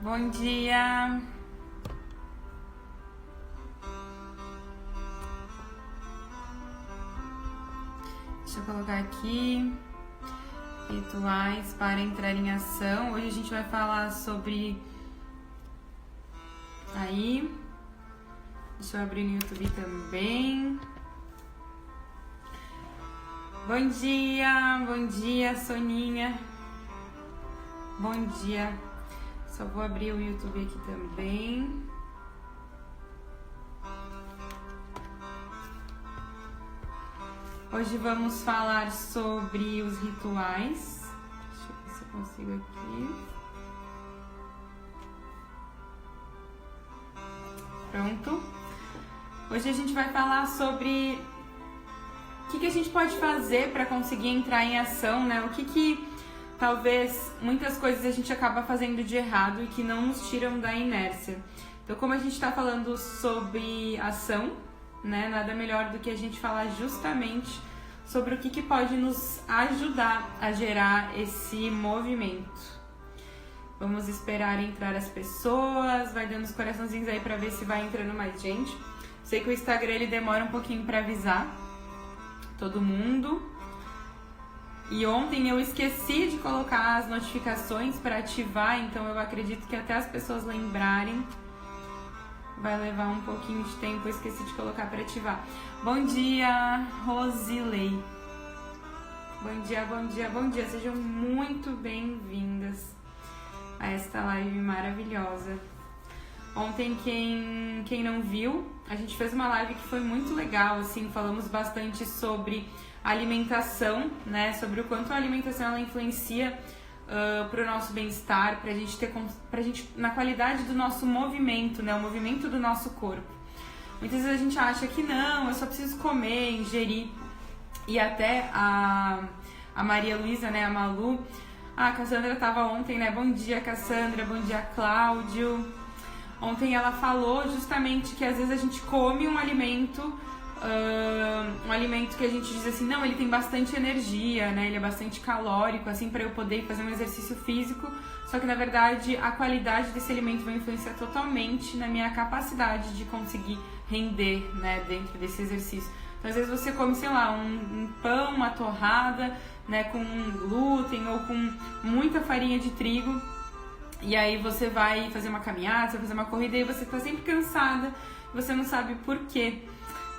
Bom dia. Deixa eu colocar aqui rituais para entrar em ação. Hoje a gente vai falar sobre aí. Deixa eu abrir no YouTube também. Bom dia, Soninha. Bom dia. Só vou abrir o YouTube aqui também. Hoje vamos falar sobre os rituais. Deixa eu ver se eu consigo aqui. Pronto. Hoje a gente vai falar sobre o que a gente pode fazer para conseguir entrar em ação, né? O que talvez muitas coisas a gente acaba fazendo de errado e que não nos tiram da inércia. Então, como a gente está falando sobre ação, né? Nada melhor do que a gente falar justamente sobre o que pode nos ajudar a gerar esse movimento. Vamos esperar entrar as pessoas, vai dando os coraçãozinhos aí para ver se vai entrando mais gente. Sei que o Instagram ele demora um pouquinho para avisar todo mundo. E ontem eu esqueci de colocar as notificações para ativar, então eu acredito que até as pessoas lembrarem vai levar um pouquinho de tempo, eu esqueci de colocar para ativar. Bom dia, Rosilei. Bom dia. Sejam muito bem-vindas a esta live maravilhosa. Ontem, quem não viu, a gente fez uma live que foi muito legal, assim, falamos bastante sobre alimentação, né, sobre o quanto a alimentação ela influencia para o nosso bem-estar, pra gente, na qualidade do nosso movimento, né, o movimento do nosso corpo. Muitas vezes a gente acha que não, eu só preciso comer, ingerir, e até a Maria Luísa, né, a Malu, a Cassandra estava ontem, né, bom dia Cassandra, bom dia Cláudio. Ontem ela falou justamente que às vezes a gente come um alimento que a gente diz assim, não, ele tem bastante energia, né? Ele é bastante calórico, assim, para eu poder fazer um exercício físico. Só que na verdade a qualidade desse alimento vai influenciar totalmente na minha capacidade de conseguir render, né, dentro desse exercício. Então às vezes você come, sei lá, um pão, uma torrada, né, com glúten ou com muita farinha de trigo. E aí você vai fazer uma caminhada, você vai fazer uma corrida e você tá sempre cansada, você não sabe por quê.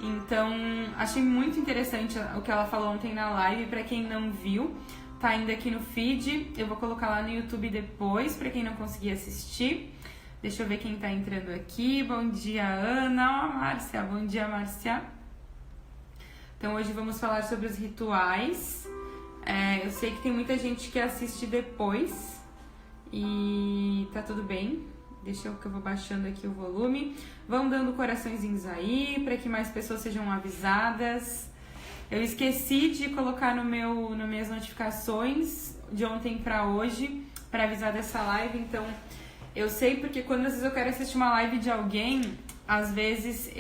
Então, achei muito interessante o que ela falou ontem na live. Pra quem não viu, tá ainda aqui no feed. Eu vou colocar lá no YouTube depois, pra quem não conseguir assistir. Deixa eu ver quem tá entrando aqui. Bom dia, Ana. Ó, Márcia. Bom dia, Márcia. Então, hoje vamos falar sobre os rituais. Eu sei que tem muita gente que assiste depois. E tá tudo bem. Deixa eu que eu vou baixando aqui o volume. Vão dando coraçõezinhos aí para que mais pessoas sejam avisadas. Eu esqueci de colocar no minhas notificações de ontem para hoje para avisar dessa live. Então eu sei porque quando às vezes eu quero assistir uma live de alguém, às vezes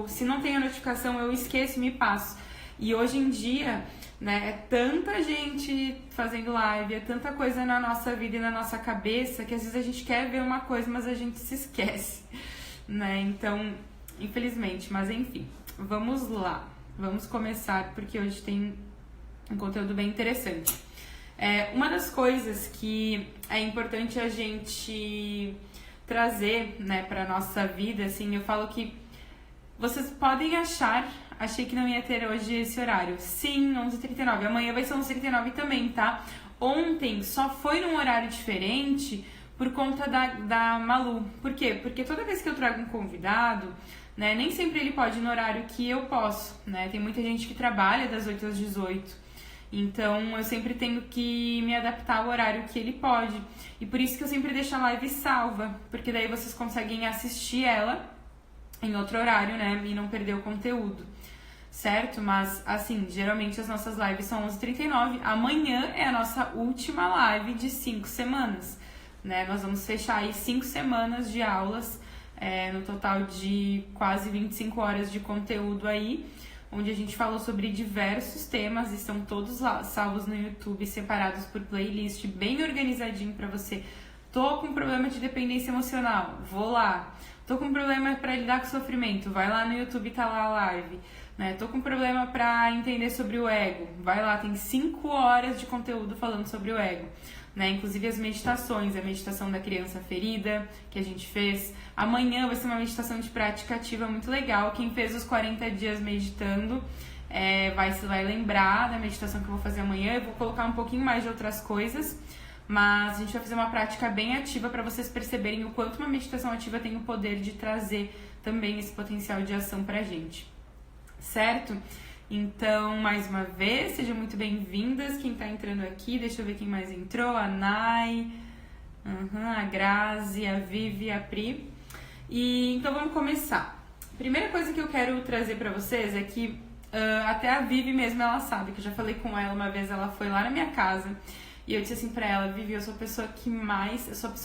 se não tem a notificação eu esqueço, me passo. E hoje em dia, né, é tanta gente fazendo live, é tanta coisa na nossa vida e na nossa cabeça que às vezes a gente quer ver uma coisa, mas a gente se esquece, né? Então, infelizmente, mas enfim, vamos lá. Vamos começar porque hoje tem um conteúdo bem interessante. Uma das coisas que é importante a gente trazer, né, para nossa vida, assim, eu falo que vocês podem achei que não ia ter hoje esse horário. Sim, 11h39. Amanhã vai ser 11h39 também, tá? Ontem só foi num horário diferente por conta da Malu. Por quê? Porque toda vez que eu trago um convidado, né, nem sempre ele pode ir no horário que eu posso, né? Tem muita gente que trabalha das 8 às 18. Então, eu sempre tenho que me adaptar ao horário que ele pode. E por isso que eu sempre deixo a live salva, porque daí vocês conseguem assistir ela em outro horário, né, e não perder o conteúdo, certo? Mas, assim, geralmente as nossas lives são 11h39, amanhã é a nossa última live de 5 semanas, né, nós vamos fechar aí 5 semanas de aulas, no total de quase 25 horas de conteúdo aí, onde a gente falou sobre diversos temas, e estão todos lá, salvos no YouTube, separados por playlist, bem organizadinho para você Tô com problema de dependência emocional, vou lá. Tô com problema para lidar com o sofrimento, vai lá no YouTube, tá lá a live. Né? Tô com problema para entender sobre o ego, vai lá, tem 5 horas de conteúdo falando sobre o ego. Né? Inclusive as meditações, a meditação da criança ferida que a gente fez. Amanhã vai ser uma meditação de prática ativa muito legal. Quem fez os 40 dias meditando vai lembrar da meditação que eu vou fazer amanhã. Eu vou colocar um pouquinho mais de outras coisas, mas a gente vai fazer uma prática bem ativa para vocês perceberem o quanto uma meditação ativa tem o poder de trazer também esse potencial de ação pra gente, certo? Então, mais uma vez, sejam muito bem-vindas. Quem tá entrando aqui, deixa eu ver quem mais entrou, a Nai, a Grazi, a Vivi, a Pri. E então vamos começar. Primeira coisa que eu quero trazer pra vocês é que até a Vivi mesmo, ela sabe, que eu já falei com ela uma vez, ela foi lá na minha casa. E eu disse assim pra ela, Vivi, eu sou a pessoa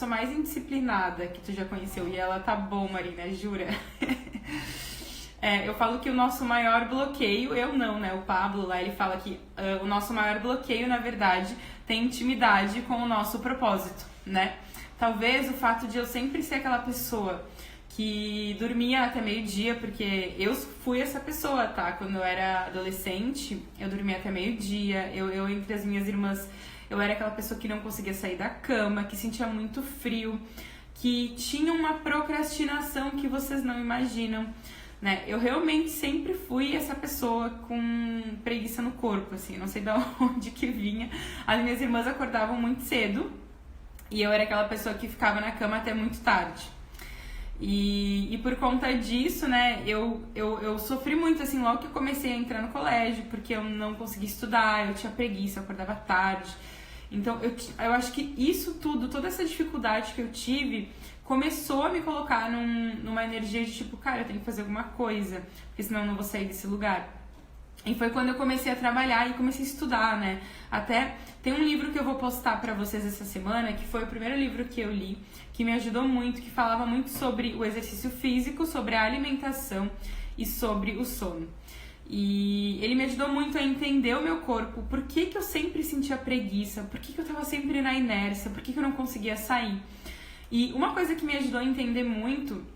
mais indisciplinada que tu já conheceu. E ela, tá bom, Marina, jura? Eu falo que o nosso maior bloqueio, eu não, né? O Pablo lá, ele fala que o nosso maior bloqueio, na verdade, tem intimidade com o nosso propósito, né? Talvez o fato de eu sempre ser aquela pessoa que dormia até meio-dia, porque eu fui essa pessoa, tá? Quando eu era adolescente, eu dormia até meio-dia, eu entre as minhas irmãs... Eu era aquela pessoa que não conseguia sair da cama, que sentia muito frio, que tinha uma procrastinação que vocês não imaginam, né? Eu realmente sempre fui essa pessoa com preguiça no corpo, assim, não sei de onde que vinha. As minhas irmãs acordavam muito cedo e eu era aquela pessoa que ficava na cama até muito tarde. E por conta disso, né, eu sofri muito, assim, logo que eu comecei a entrar no colégio, porque eu não conseguia estudar, eu tinha preguiça, eu acordava tarde. Então, eu acho que isso tudo, toda essa dificuldade que eu tive, começou a me colocar numa energia de tipo, cara, eu tenho que fazer alguma coisa, porque senão eu não vou sair desse lugar. E foi quando eu comecei a trabalhar e comecei a estudar, né? Até tem um livro que eu vou postar pra vocês essa semana, que foi o primeiro livro que eu li, que me ajudou muito, que falava muito sobre o exercício físico, sobre a alimentação e sobre o sono. E ele me ajudou muito a entender o meu corpo, por que que eu sempre sentia preguiça, por que que eu tava sempre na inércia, por que que eu não conseguia sair. E uma coisa que me ajudou a entender muito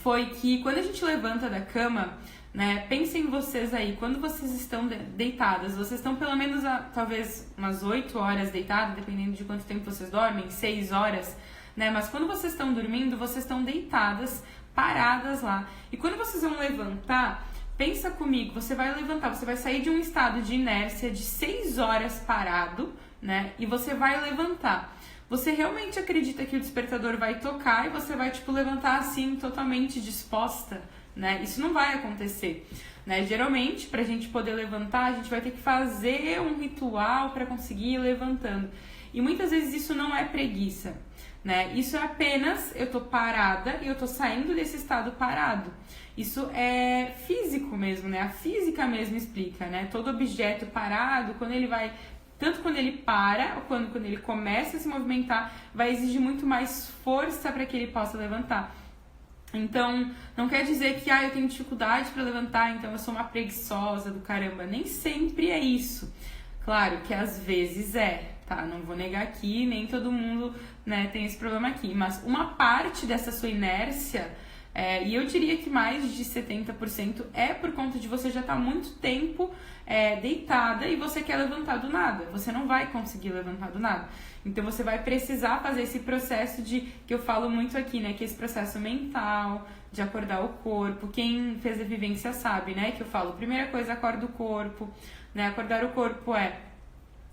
foi que quando a gente levanta da cama, né, pensem vocês aí, quando vocês estão deitadas, vocês estão pelo menos talvez umas 8 horas deitadas, dependendo de quanto tempo vocês dormem, 6 horas, né, mas quando vocês estão dormindo, vocês estão deitadas, paradas lá. E quando vocês vão levantar, pensa comigo, você vai levantar, você vai sair de um estado de inércia de 6 horas parado, né, e você vai levantar. Você realmente acredita que o despertador vai tocar e você vai, tipo, levantar assim, totalmente disposta, né? Isso não vai acontecer, né? Geralmente, pra gente poder levantar, a gente vai ter que fazer um ritual pra conseguir ir levantando. E muitas vezes isso não é preguiça, né? Isso é apenas, eu tô parada e eu tô saindo desse estado parado. Isso é físico mesmo, né? A física mesmo explica, né? Todo objeto parado, quando ele vai... Tanto quando ele para, ou quando ele começa a se movimentar, vai exigir muito mais força para que ele possa levantar. Então, não quer dizer que eu tenho dificuldade para levantar, então eu sou uma preguiçosa do caramba. Nem sempre é isso. Claro que às vezes tá? Não vou negar aqui, nem todo mundo, né, tem esse problema aqui. Mas uma parte dessa sua inércia, e eu diria que mais de 70% é por conta de você já estar muito tempo deitada e você quer levantar do nada. Você não vai conseguir levantar do nada. Então você vai precisar fazer esse processo que eu falo muito aqui, né? Que é esse processo mental, de acordar o corpo. Quem fez a vivência sabe, né? Que eu falo, primeira coisa, acorda o corpo, né? Acordar o corpo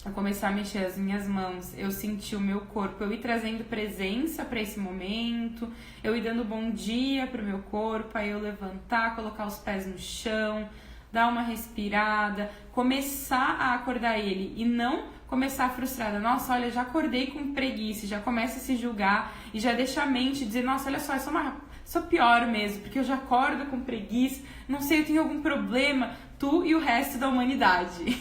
eu começar a mexer as minhas mãos, eu sentir o meu corpo, eu ir trazendo presença para esse momento, eu ir dando bom dia pro meu corpo, aí eu levantar, colocar os pés no chão, dar uma respirada, começar a acordar ele e não começar frustrada. Nossa, olha, já acordei com preguiça, já começa a se julgar e já deixa a mente dizer, nossa, olha só, eu sou pior mesmo, porque eu já acordo com preguiça, não sei, eu tenho algum problema, tu e o resto da humanidade.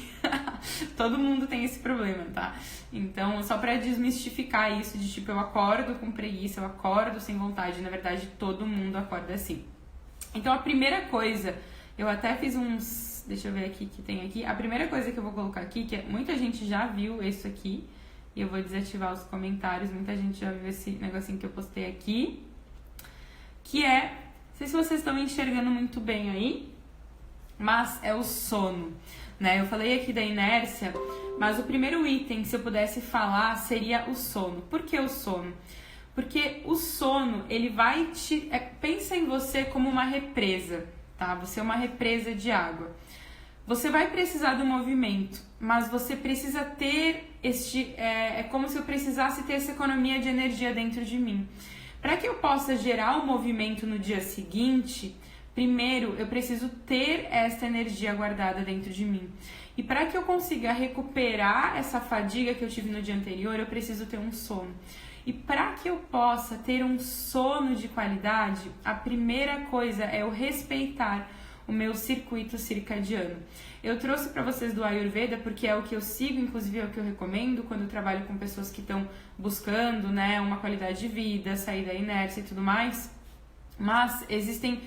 Todo mundo tem esse problema, tá? Então, só pra desmistificar isso de tipo, eu acordo com preguiça, eu acordo sem vontade, na verdade todo mundo acorda assim. Então, a primeira coisa, eu até fiz deixa eu ver aqui que tem aqui. A primeira coisa que eu vou colocar aqui, que muita gente já viu isso aqui, E eu vou desativar os comentários. Muita gente já viu esse negocinho que eu postei aqui. Que é, não sei se vocês estão enxergando muito bem aí, mas é o sono, né? Eu falei aqui da inércia, mas o primeiro item, se eu pudesse falar, seria o sono. Por que o sono? Porque o sono, ele vai te... pensa em você como uma represa, tá? Você é uma represa de água. Você vai precisar do movimento, mas você precisa ter é como se eu precisasse ter essa economia de energia dentro de mim. Para que eu possa gerar o movimento no dia seguinte, primeiro eu preciso ter essa energia guardada dentro de mim. E para que eu consiga recuperar essa fadiga que eu tive no dia anterior, eu preciso ter um sono. E para que eu possa ter um sono de qualidade, a primeira coisa é eu respeitar o meu circuito circadiano. Eu trouxe para vocês do Ayurveda porque é o que eu sigo, inclusive é o que eu recomendo quando eu trabalho com pessoas que estão buscando, né, uma qualidade de vida, sair da inércia e tudo mais. Mas existem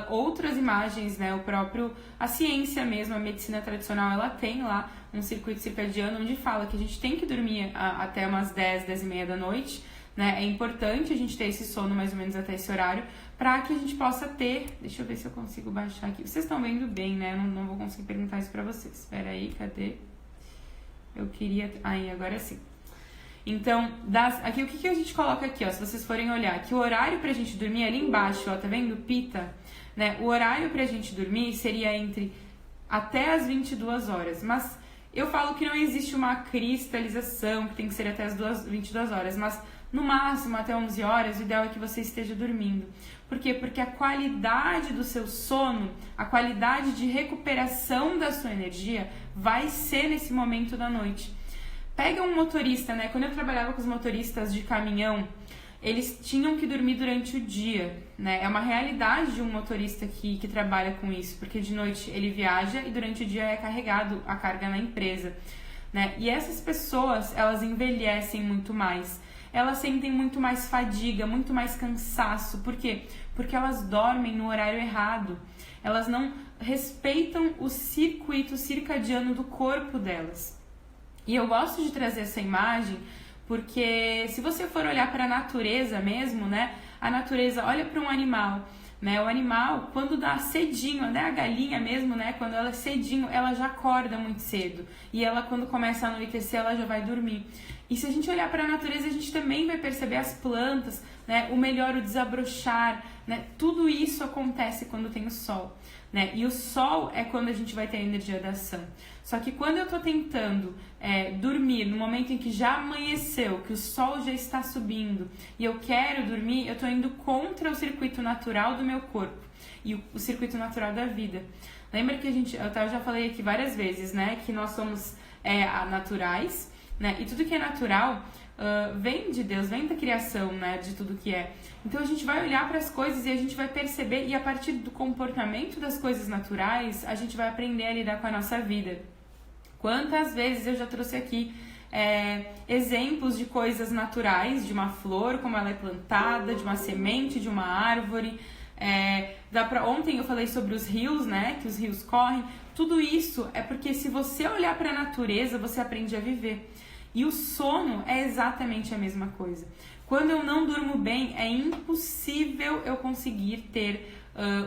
outras imagens, né, a ciência mesmo, a medicina tradicional, ela tem lá um circuito circadiano onde fala que a gente tem que dormir até umas 10, 10 e meia da noite, né? É importante a gente ter esse sono mais ou menos até esse horário, para que a gente possa ter... Deixa eu ver se eu consigo baixar aqui. Vocês estão vendo bem, né? Não vou conseguir perguntar isso pra vocês. Espera aí, cadê? Eu queria... Aí, agora sim. Então, aqui o que a gente coloca aqui, ó? Se vocês forem olhar, que o horário pra gente dormir ali embaixo, ó, tá vendo? Pita, né? O horário pra gente dormir seria entre até as 22 horas. Mas eu falo que não existe uma cristalização, que tem que ser até as 22 horas, mas... No máximo, até 11 horas, o ideal é que você esteja dormindo. Por quê? Porque a qualidade do seu sono, a qualidade de recuperação da sua energia vai ser nesse momento da noite. Pega um motorista, né? Quando eu trabalhava com os motoristas de caminhão, eles tinham que dormir durante o dia, né? É uma realidade de um motorista que trabalha com isso, porque de noite ele viaja e durante o dia é carregado a carga na empresa, né? E essas pessoas, elas envelhecem muito mais. Elas sentem muito mais fadiga, muito mais cansaço. Por quê? Porque elas dormem no horário errado. Elas não respeitam o circuito circadiano do corpo delas. E eu gosto de trazer essa imagem porque se você for olhar para a natureza mesmo, né? A natureza olha para um animal, né? O animal, quando dá cedinho, né? A galinha mesmo, né? Quando ela é cedinho, ela já acorda muito cedo. E ela, quando começa a anoitecer, ela já vai dormir. E se a gente olhar para a natureza, a gente também vai perceber as plantas, né? O desabrochar, né? Tudo isso acontece quando tem o sol, né? E o sol é quando a gente vai ter a energia da ação. Só que quando eu estou tentando dormir no momento em que já amanheceu, que o sol já está subindo e eu quero dormir, eu estou indo contra o circuito natural do meu corpo e o circuito natural da vida. Lembra que eu já falei aqui várias vezes, né? Que nós somos naturais, né? E tudo que é natural vem de Deus, vem da criação, né? De tudo que é. Então a gente vai olhar para as coisas e a gente vai perceber, e a partir do comportamento das coisas naturais, a gente vai aprender a lidar com a nossa vida. Quantas vezes eu já trouxe aqui exemplos de coisas naturais, de uma flor, como ela é plantada, de uma semente, de uma árvore. Ontem eu falei sobre os rios, né? Que os rios correm. Tudo isso é porque se você olhar para a natureza, você aprende a viver. E o sono é exatamente a mesma coisa. Quando eu não durmo bem, é impossível eu conseguir ter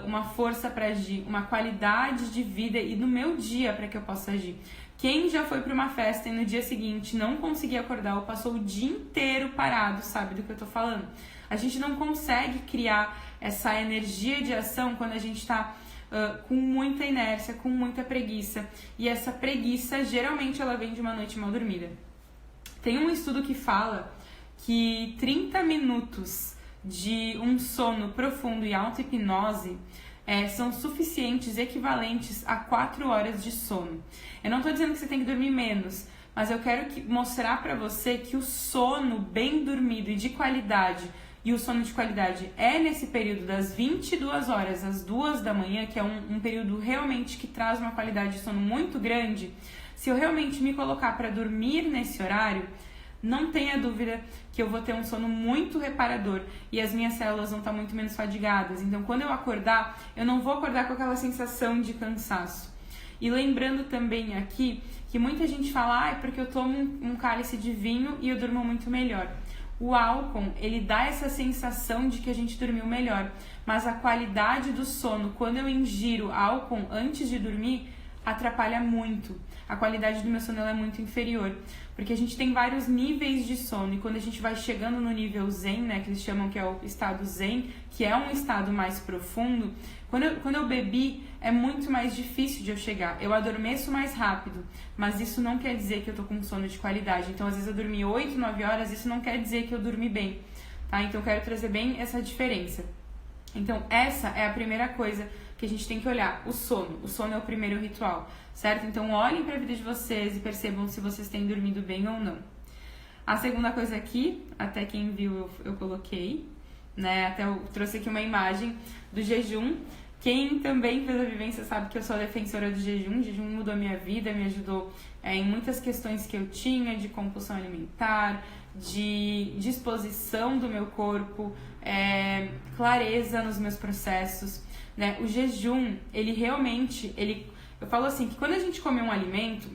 uma força para agir, uma qualidade de vida e no meu dia para que eu possa agir. Quem já foi para uma festa e no dia seguinte não conseguia acordar ou passou o dia inteiro parado, sabe do que eu tô falando? A gente não consegue criar essa energia de ação quando a gente está com muita inércia, com muita preguiça. E essa preguiça, geralmente, ela vem de uma noite mal dormida. Tem um estudo que fala que 30 minutos de um sono profundo e auto-hipnose são suficientes, equivalentes a 4 horas de sono. Eu não estou dizendo que você tem que dormir menos, mas eu quero mostrar para você que o sono bem dormido e de qualidade, e o sono de qualidade é nesse período das 22 horas às 2 da manhã, que é um período realmente que traz uma qualidade de sono muito grande. Se eu realmente me colocar para dormir nesse horário, não tenha dúvida que eu vou ter um sono muito reparador e as minhas células vão estar muito menos fadigadas. Então, quando eu acordar, eu não vou acordar com aquela sensação de cansaço. E lembrando também aqui que muita gente fala, é porque eu tomo um cálice de vinho e eu durmo muito melhor. O álcool, ele dá essa sensação de que a gente dormiu melhor, mas a qualidade do sono, quando eu ingiro álcool antes de dormir, atrapalha muito. A qualidade do meu sono é muito inferior, porque a gente tem vários níveis de sono, e quando a gente vai chegando no nível zen, né, que eles chamam que é o estado zen, que é um estado mais profundo, quando eu bebi, é muito mais difícil de eu chegar. Eu adormeço mais rápido, mas isso não quer dizer que eu tô com sono de qualidade. Então, às vezes eu dormi 8, 9 horas, isso não quer dizer que eu dormi bem, tá? Então, eu quero trazer bem essa diferença. Então, essa é a primeira coisa que a gente tem que olhar, o sono. O sono é o primeiro ritual, certo? Então, olhem para a vida de vocês e percebam se vocês têm dormido bem ou não. A segunda coisa aqui, até quem viu eu coloquei, né? Até eu trouxe aqui uma imagem do jejum. Quem também fez a vivência sabe que eu sou defensora do jejum. O jejum mudou a minha vida, me ajudou em muitas questões que eu tinha, de compulsão alimentar, de disposição do meu corpo, clareza nos meus processos, né? O jejum, ele realmente, eu falo assim, que quando a gente come um alimento,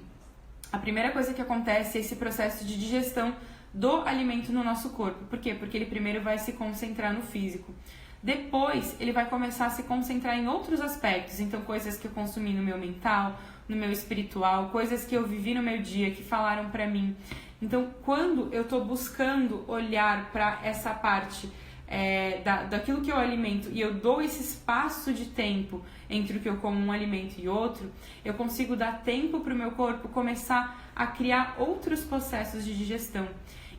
a primeira coisa que acontece é esse processo de digestão do alimento no nosso corpo. Por quê? Porque ele primeiro vai se concentrar no físico. Depois, ele vai começar a se concentrar em outros aspectos. Então, coisas que eu consumi no meu mental, no meu espiritual, coisas que eu vivi no meu dia, que falaram pra mim. Então, quando eu tô buscando olhar pra essa parte daquilo que eu alimento e eu dou esse espaço de tempo entre o que eu como um alimento e outro, eu consigo dar tempo pro meu corpo começar a criar outros processos de digestão.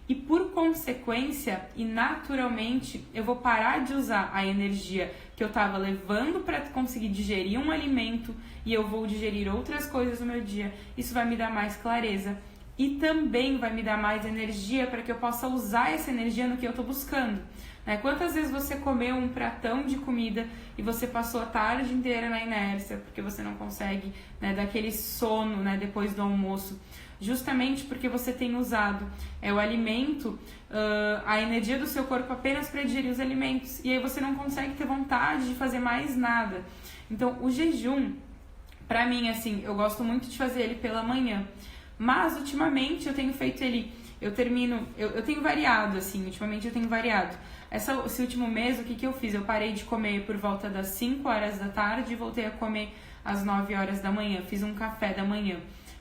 E por consequência e naturalmente eu vou parar de usar a energia que eu estava levando para conseguir digerir um alimento e eu vou digerir outras coisas no meu dia. Isso vai me dar mais clareza e também vai me dar mais energia para que eu possa usar essa energia no que eu estou buscando. Né? Quantas vezes você comeu um pratão de comida e você passou a tarde inteira na inércia porque você não consegue, né, dar aquele sono, né, depois do almoço? Justamente porque você tem usado o alimento, a energia do seu corpo apenas para digerir os alimentos. E aí você não consegue ter vontade de fazer mais nada. Então, o jejum, pra mim, assim, eu gosto muito de fazer ele pela manhã. Mas, ultimamente, eu tenho feito ele... Eu tenho variado, assim, ultimamente eu tenho variado. Esse último mês, o que eu fiz? Eu parei de comer por volta das 5 horas da tarde e voltei a comer às 9 horas da manhã. Fiz um café da manhã.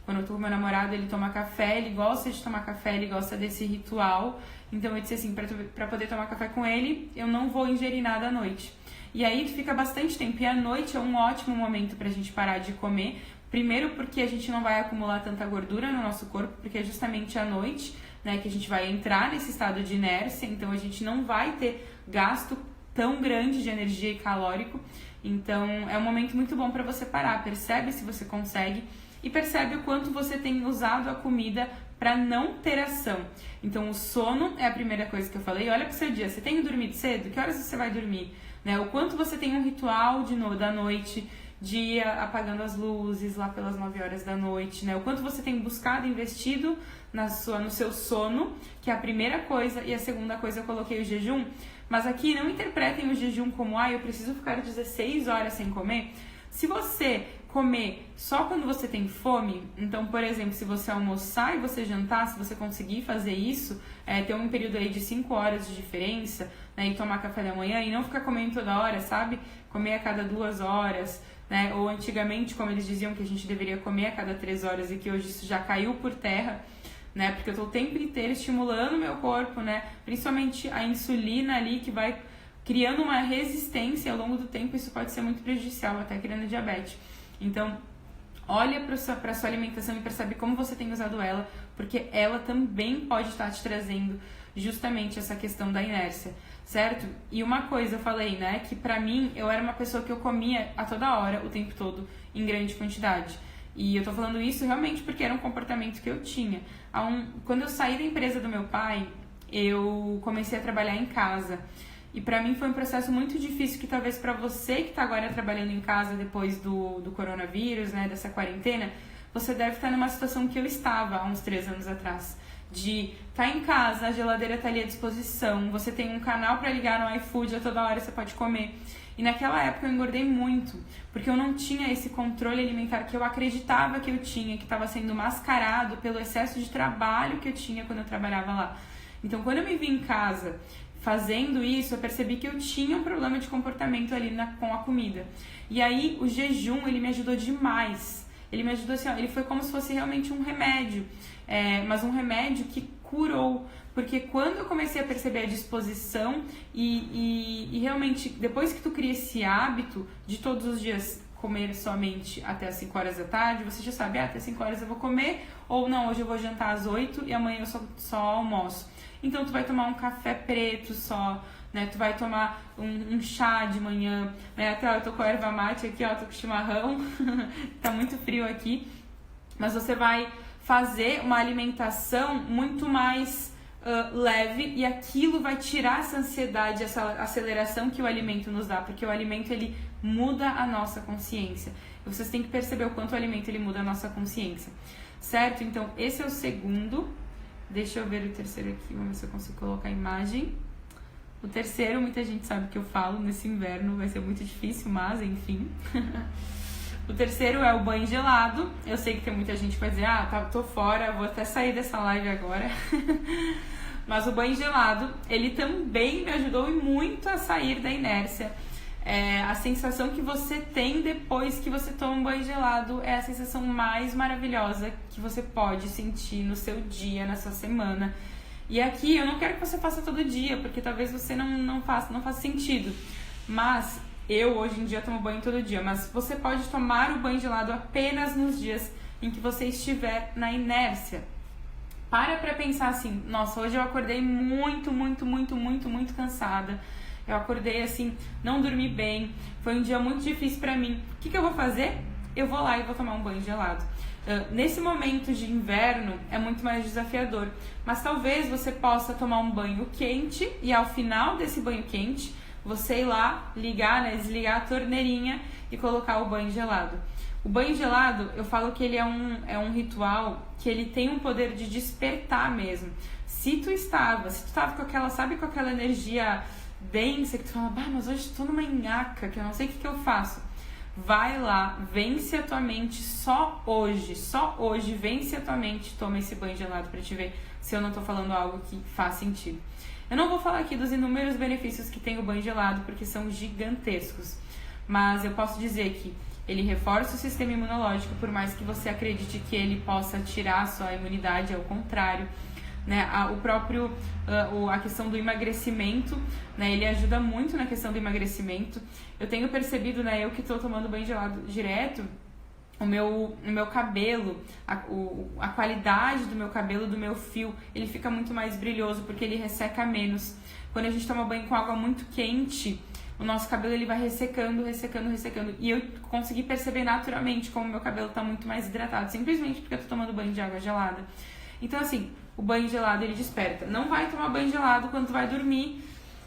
Quando eu tô com meu namorado, ele toma café, ele gosta de tomar café, ele gosta desse ritual. Então eu disse assim, pra poder tomar café com ele, eu não vou ingerir nada à noite. E aí fica bastante tempo. E à noite é um ótimo momento pra gente parar de comer. Primeiro porque a gente não vai acumular tanta gordura no nosso corpo, porque é justamente à noite, né, que a gente vai entrar nesse estado de inércia. Então a gente não vai ter gasto tão grande de energia e calórico. Então é um momento muito bom pra você parar. Percebe se você consegue. E percebe o quanto você tem usado a comida para não ter ação. Então, o sono é a primeira coisa que eu falei. Olha pro seu dia, você tem dormido cedo? Que horas você vai dormir? Né? O quanto você tem um ritual da noite, de ir apagando as luzes lá pelas 9 horas da noite, né? O quanto você tem buscado, investido no seu sono, que é a primeira coisa. E a segunda coisa eu coloquei o jejum. Mas aqui não interpretem o jejum como, eu preciso ficar 16 horas sem comer. Se você comer só quando você tem fome, então, por exemplo, se você almoçar e você jantar, se você conseguir fazer isso, ter um período aí de 5 horas de diferença, né, e tomar café da manhã e não ficar comendo toda hora, sabe? Comer a cada 2 horas, né? Ou antigamente, como eles diziam que a gente deveria comer a cada 3 horas e que hoje isso já caiu por terra, né? Porque eu tô o tempo inteiro estimulando o meu corpo, né? Principalmente a insulina ali que vai criando uma resistência ao longo do tempo, isso pode ser muito prejudicial, até criando diabetes. Então, olha para a sua alimentação e percebe como você tem usado ela, porque ela também pode estar te trazendo justamente essa questão da inércia, certo? E uma coisa eu falei, né, que pra mim eu era uma pessoa que eu comia a toda hora, o tempo todo, em grande quantidade. E eu tô falando isso realmente porque era um comportamento que eu tinha. Quando eu saí da empresa do meu pai, eu comecei a trabalhar em casa. E pra mim foi um processo muito difícil, que talvez pra você que tá agora trabalhando em casa depois do coronavírus, né, dessa quarentena, você deve estar numa situação que eu estava há uns 3 anos atrás. de tá em casa, a geladeira tá ali à disposição, você tem um canal para ligar no iFood, a toda hora você pode comer. E naquela época eu engordei muito, porque eu não tinha esse controle alimentar que eu acreditava que eu tinha, que estava sendo mascarado pelo excesso de trabalho que eu tinha quando eu trabalhava lá. Então, quando eu me vi em casa fazendo isso, eu percebi que eu tinha um problema de comportamento ali com a comida. E aí, o jejum, ele me ajudou demais. Ele me ajudou assim, ó, ele foi como se fosse realmente um remédio, mas um remédio que curou. Porque quando eu comecei a perceber a disposição e realmente, depois que tu cria esse hábito de todos os dias comer somente até as 5 horas da tarde, você já sabe, até 5 horas eu vou comer, ou não, hoje eu vou jantar às 8 e amanhã eu só almoço. Então tu vai tomar um café preto só, né? Tu vai tomar um chá de manhã, né? Até eu tô com a erva mate aqui, ó, tô com chimarrão, tá muito frio aqui, mas você vai fazer uma alimentação muito mais leve, e aquilo vai tirar essa ansiedade, essa aceleração que o alimento nos dá, porque o alimento ele muda a nossa consciência. E vocês têm que perceber o quanto o alimento ele muda a nossa consciência, certo? Então esse é o segundo. Deixa eu ver o terceiro aqui, vamos ver se eu consigo colocar a imagem. O terceiro, muita gente sabe que eu falo nesse inverno, vai ser muito difícil, mas enfim. O terceiro é o banho gelado. Eu sei que tem muita gente que vai dizer, tô fora, vou até sair dessa live agora. Mas o banho gelado, ele também me ajudou muito a sair da inércia. A sensação que você tem depois que você toma um banho gelado é a sensação mais maravilhosa que você pode sentir no seu dia, na sua semana. E aqui eu não quero que você faça todo dia, porque talvez você não faça sentido. Mas eu hoje em dia tomo banho todo dia, mas você pode tomar o banho gelado apenas nos dias em que você estiver na inércia. Para pra pensar assim, nossa, hoje eu acordei muito cansada. Eu acordei assim, não dormi bem, foi um dia muito difícil pra mim. O que eu vou fazer? Eu vou lá e vou tomar um banho gelado. Nesse momento de inverno é muito mais desafiador, mas talvez você possa tomar um banho quente e ao final desse banho quente, você ir lá, ligar, né, desligar a torneirinha e colocar o banho gelado. O banho gelado, eu falo que ele é um ritual que ele tem um poder de despertar mesmo. Se tu estava com aquela, sabe, com aquela energia densa, que tu fala, mas hoje estou numa nhaca, que eu não sei o que eu faço. Vai lá, vence a tua mente só hoje, vence a tua mente, toma esse banho gelado pra te ver se eu não tô falando algo que faz sentido. Eu não vou falar aqui dos inúmeros benefícios que tem o banho gelado, porque são gigantescos, mas eu posso dizer que ele reforça o sistema imunológico, por mais que você acredite que ele possa tirar a sua imunidade, ao contrário, né? A questão do emagrecimento, né? Ele ajuda muito na questão do emagrecimento. Eu tenho percebido, né? Eu que estou tomando banho gelado direto, o meu cabelo, a qualidade do meu cabelo, do meu fio, ele fica muito mais brilhoso, porque ele resseca menos. Quando a gente toma banho com água muito quente, o nosso cabelo ele vai ressecando. E eu consegui perceber naturalmente como o meu cabelo está muito mais hidratado, simplesmente porque eu tô tomando banho de água gelada. Então, assim, o banho gelado ele desperta. Não vai tomar banho gelado quando tu vai dormir.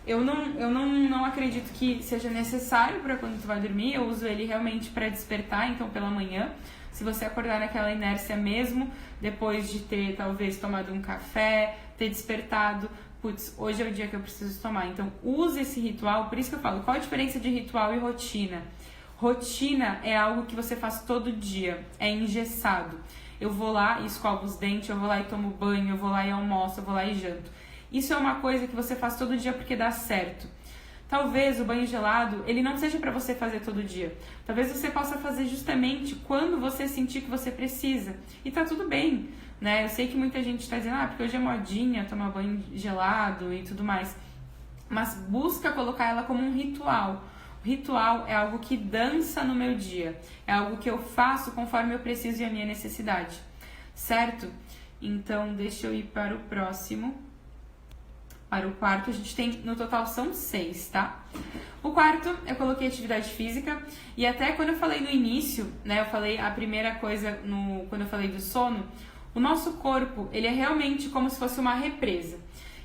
Eu não acredito que seja necessário para quando tu vai dormir. Eu uso ele realmente para despertar, então pela manhã. Se você acordar naquela inércia mesmo, depois de ter talvez tomado um café, ter despertado, putz, hoje é o dia que eu preciso tomar. Então use esse ritual, por isso que eu falo, qual a diferença de ritual e rotina? Rotina é algo que você faz todo dia, é engessado. Eu vou lá e escovo os dentes, eu vou lá e tomo banho, eu vou lá e almoço, eu vou lá e janto. Isso é uma coisa que você faz todo dia porque dá certo. Talvez o banho gelado, ele não seja para você fazer todo dia. Talvez você possa fazer justamente quando você sentir que você precisa. E tá tudo bem, né? Eu sei que muita gente está dizendo, porque hoje é modinha tomar banho gelado e tudo mais. Mas busca colocar ela como um ritual. O ritual é algo que dança no meu dia. É algo que eu faço conforme eu preciso e a minha necessidade. Certo? Então, deixa eu ir para o próximo. Para o quarto, a gente tem, no total são 6, tá? O quarto, eu coloquei atividade física. E até quando eu falei no início, né? Eu falei a primeira coisa, quando eu falei do sono. O nosso corpo, ele é realmente como se fosse uma represa.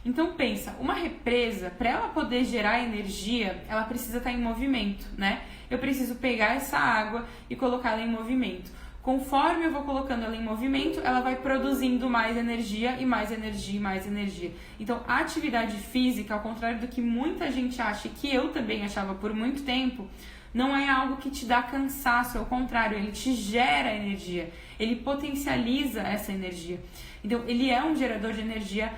Então pensa, uma represa, para ela poder gerar energia, ela precisa estar em movimento, né? Eu preciso pegar essa água e colocá-la em movimento. Conforme eu vou colocando ela em movimento, ela vai produzindo mais energia e mais energia e mais energia. Então, a atividade física, ao contrário do que muita gente acha, e que eu também achava por muito tempo, não é algo que te dá cansaço, ao contrário, ele te gera energia, ele potencializa essa energia. Então, ele é um gerador de energia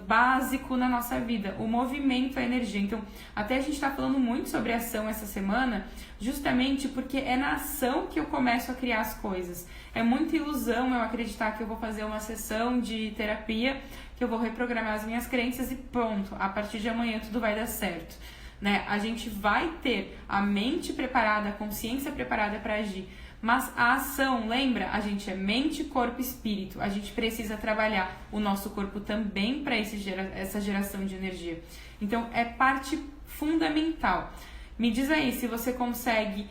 básico na nossa vida. O movimento é energia. Então, até a gente está falando muito sobre ação essa semana, justamente porque é na ação que eu começo a criar as coisas. É muita ilusão eu acreditar que eu vou fazer uma sessão de terapia, que eu vou reprogramar as minhas crenças e pronto, a partir de amanhã tudo vai dar certo. Né? A gente vai ter a mente preparada, a consciência preparada para agir. Mas a ação, lembra? A gente é mente, corpo e espírito. A gente precisa trabalhar o nosso corpo também para essa geração de energia. Então, é parte fundamental. Me diz aí se você consegue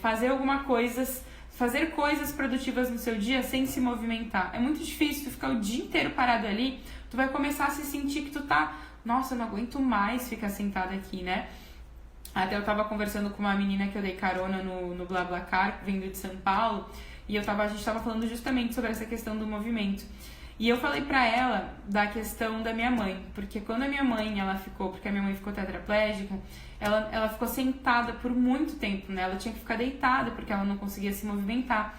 fazer coisas produtivas no seu dia sem se movimentar. É muito difícil tu ficar o dia inteiro parado ali. Tu vai começar a se sentir que tu tá... Nossa, eu não aguento mais ficar sentada aqui, né? Até eu tava conversando com uma menina que eu dei carona no BlaBlaCar, vindo de São Paulo, e a gente tava falando justamente sobre essa questão do movimento. E eu falei pra ela da questão da minha mãe, porque quando a minha mãe, porque a minha mãe ficou tetraplégica, ela ficou sentada por muito tempo, né? Ela tinha que ficar deitada, porque ela não conseguia se movimentar.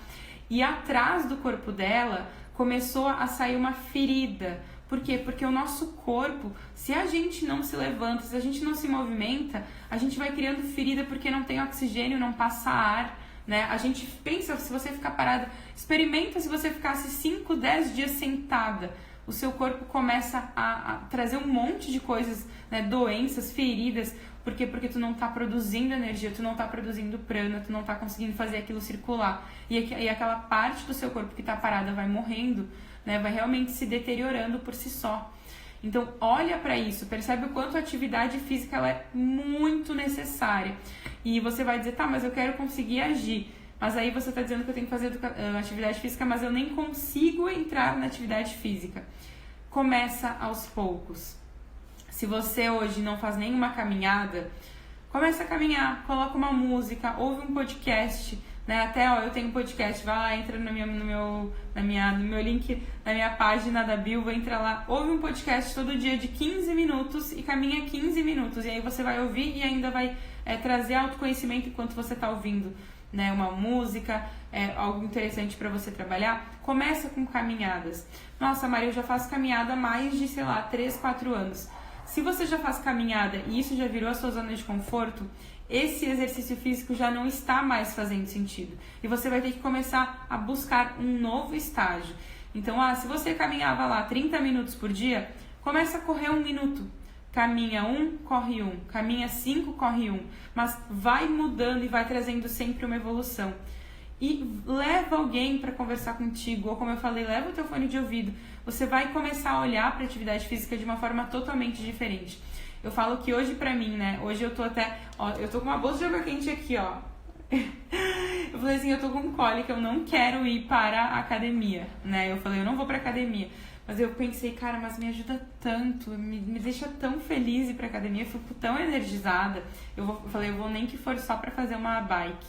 E atrás do corpo dela começou a sair uma ferida. Por quê? Porque o nosso corpo, se a gente não se levanta, se a gente não se movimenta, a gente vai criando ferida porque não tem oxigênio, não passa ar, né? A gente pensa, se você ficar parada, experimenta se você ficasse 5, 10 dias sentada. O seu corpo começa a trazer um monte de coisas, né? Doenças, feridas. Por quê? Porque tu não tá produzindo energia, tu não tá produzindo prana, tu não tá conseguindo fazer aquilo circular. E aquela parte do seu corpo que tá parada vai morrendo, né, vai realmente se deteriorando por si só. Então, olha para isso, percebe o quanto a atividade física ela é muito necessária. E você vai dizer, tá, mas eu quero conseguir agir. Mas aí você está dizendo que eu tenho que fazer atividade física, mas eu nem consigo entrar na atividade física. Começa aos poucos. Se você hoje não faz nenhuma caminhada, começa a caminhar, coloca uma música, ouve um podcast, né? Até, eu tenho um podcast, vai lá, entra no meu link, na minha página da bio, entra lá, ouve um podcast todo dia de 15 minutos e caminha 15 minutos. E aí você vai ouvir e ainda vai trazer autoconhecimento enquanto você está ouvindo, né? Uma música, algo interessante para você trabalhar. Começa com caminhadas. Nossa, Maria, eu já faço caminhada há mais de, 3, 4 anos. Se você já faz caminhada e isso já virou a sua zona de conforto, esse exercício físico já não está mais fazendo sentido. E você vai ter que começar a buscar um novo estágio. Então, se você caminhava lá 30 minutos por dia, começa a correr 1 minuto. Caminha 1, corre 1. Caminha 5, corre 1. Mas vai mudando e vai trazendo sempre uma evolução. E leva alguém para conversar contigo, ou como eu falei, leva o teu fone de ouvido. Você vai começar a olhar para a atividade física de uma forma totalmente diferente. Eu falo que hoje pra mim, né, hoje eu tô até, eu tô com uma bolsa de água quente aqui, ó. Eu falei assim, eu tô com cólica, eu não quero ir para a academia, né, eu falei, eu não vou pra academia. Mas eu pensei, cara, mas me ajuda tanto, me deixa tão feliz ir pra academia, eu fico tão energizada. Eu falei, eu vou nem que for só pra fazer uma bike,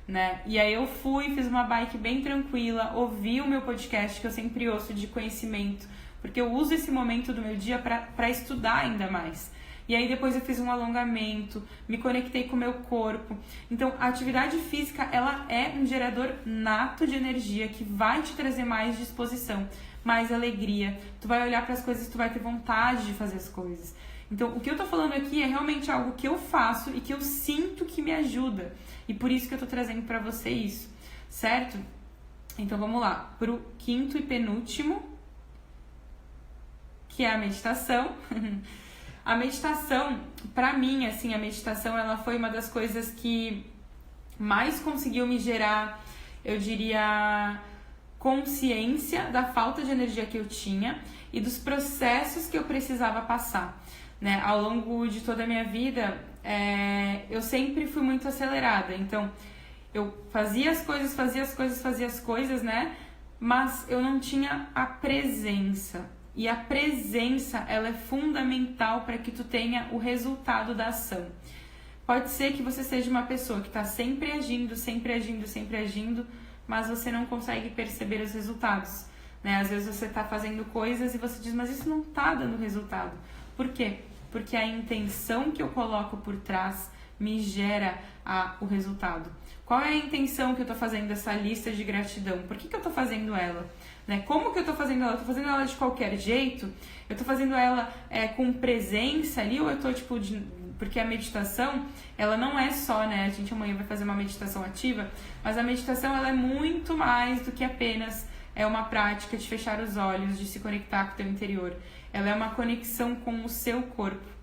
né? E aí eu fui, fiz uma bike bem tranquila, ouvi o meu podcast, que eu sempre ouço de conhecimento, porque eu uso esse momento do meu dia pra estudar ainda mais. E aí depois eu fiz um alongamento, me conectei com o meu corpo. Então, a atividade física, ela é um gerador nato de energia que vai te trazer mais disposição, mais alegria. Tu vai olhar para as coisas e tu vai ter vontade de fazer as coisas. Então, o que eu tô falando aqui é realmente algo que eu faço e que eu sinto que me ajuda. E por isso que eu tô trazendo para você isso, certo? Então, vamos lá. Pro quinto e penúltimo, que é a meditação. A meditação, pra mim, assim, a meditação, ela foi uma das coisas que mais conseguiu me gerar, eu diria, consciência da falta de energia que eu tinha e dos processos que eu precisava passar, né? Ao longo de toda a minha vida, eu sempre fui muito acelerada, então eu fazia as coisas, né? Mas eu não tinha a presença. E a presença, ela é fundamental para que tu tenha o resultado da ação. Pode ser que você seja uma pessoa que está sempre agindo, mas você não consegue perceber os resultados, né? Às vezes você está fazendo coisas e você diz, mas isso não está dando resultado. Por quê? Porque a intenção que eu coloco por trás me gera o resultado. Qual é a intenção que eu estou fazendo dessa lista de gratidão? Por que eu estou fazendo ela? Né? Como que eu estou fazendo ela? Eu estou fazendo ela de qualquer jeito? Eu estou fazendo ela com presença ali? Ou eu estou, porque a meditação, ela não é só, né? A gente amanhã vai fazer uma meditação ativa, mas a meditação, ela é muito mais do que apenas uma prática de fechar os olhos, de se conectar com o teu interior. Ela é uma conexão com o seu corpo.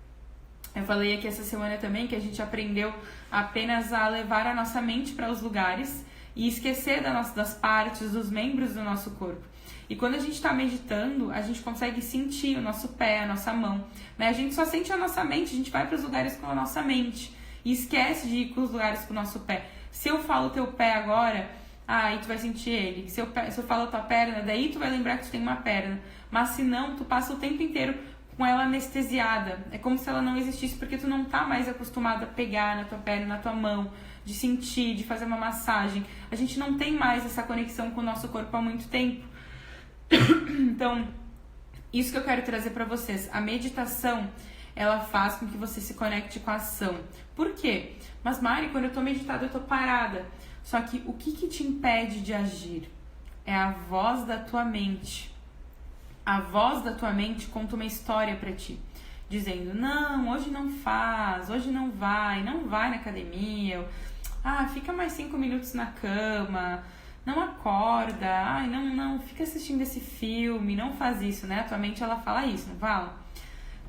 Eu falei aqui essa semana também que a gente aprendeu apenas a levar a nossa mente para os lugares e esquecer das partes, dos membros do nosso corpo. E quando a gente está meditando, a gente consegue sentir o nosso pé, a nossa mão, né? A gente só sente a nossa mente, a gente vai para os lugares com a nossa mente e esquece de ir com os lugares com o nosso pé. Se eu falo teu pé agora, aí tu vai sentir ele. Se eu falo tua perna, daí tu vai lembrar que tu tem uma perna. Mas se não, tu passa o tempo inteiro com ela anestesiada. É como se ela não existisse, porque tu não tá mais acostumado a pegar na tua perna, na tua mão, de sentir, de fazer uma massagem. A gente não tem mais essa conexão com o nosso corpo há muito tempo. Então, isso que eu quero trazer para vocês. A meditação, ela faz com que você se conecte com a ação. Por quê? Mas Mari, quando eu tô meditada, eu tô parada. Só que o que te impede de agir? É a voz da tua mente. A voz da tua mente conta uma história pra ti, dizendo, não, hoje não faz, hoje não vai na academia, fica mais 5 minutos na cama, não acorda, não, fica assistindo esse filme, não faz isso, né? A tua mente, ela fala isso, não fala?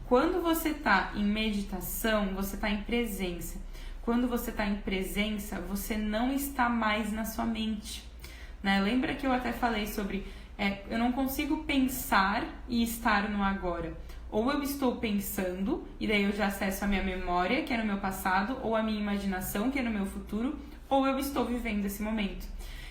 Quando você tá em meditação, você tá em presença. Quando você tá em presença, você não está mais na sua mente, né? Lembra que eu até falei sobre... eu não consigo pensar e estar no agora. Ou eu estou pensando, e daí eu já acesso a minha memória, que é no meu passado, ou a minha imaginação, que é no meu futuro, ou eu estou vivendo esse momento.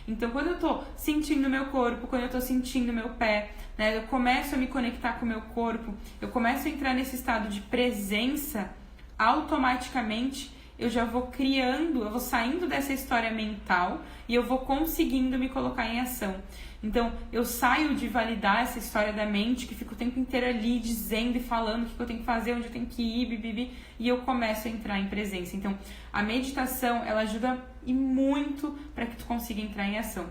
Então, quando eu estou sentindo o meu corpo, quando eu estou sentindo o meu pé, né, eu começo a me conectar com o meu corpo, eu começo a entrar nesse estado de presença, automaticamente eu já vou criando, eu vou saindo dessa história mental e eu vou conseguindo me colocar em ação. Então, eu saio de validar essa história da mente, que fica o tempo inteiro ali dizendo e falando o que eu tenho que fazer, onde eu tenho que ir, bibibi, e eu começo a entrar em presença. Então, a meditação, ela ajuda e muito para que tu consiga entrar em ação.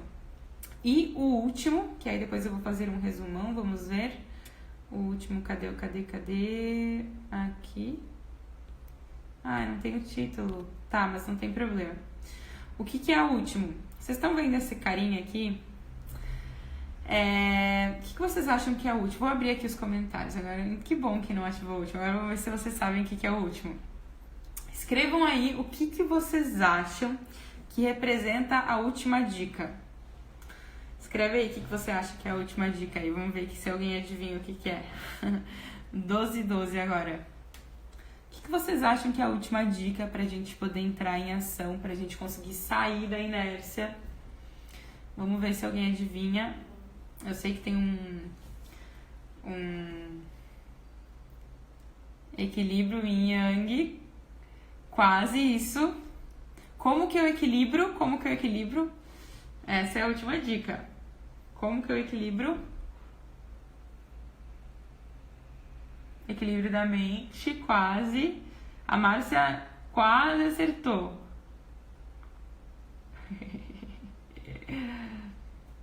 E o último, que aí depois eu vou fazer um resumão, vamos ver. O último, cadê? Aqui. Não tem o título. Tá, mas não tem problema. O que é o último? Vocês estão vendo esse carinha aqui? O que vocês acham que é o último? Vou abrir aqui os comentários agora. Que bom que não ativou o último. Agora vamos ver se vocês sabem o que é o último. Escrevam aí o que vocês acham que representa a última dica. Escreve aí o que você acha que é a última dica aí. Vamos ver se alguém adivinha o que é. 12 agora. O que vocês acham que é a última dica pra gente poder entrar em ação, pra gente conseguir sair da inércia? Vamos ver se alguém adivinha. Eu sei que tem um equilíbrio em Yang. Quase isso. Como que eu equilibro? Essa é a última dica. Como que eu equilibro? Equilíbrio da mente, quase. A Márcia quase acertou.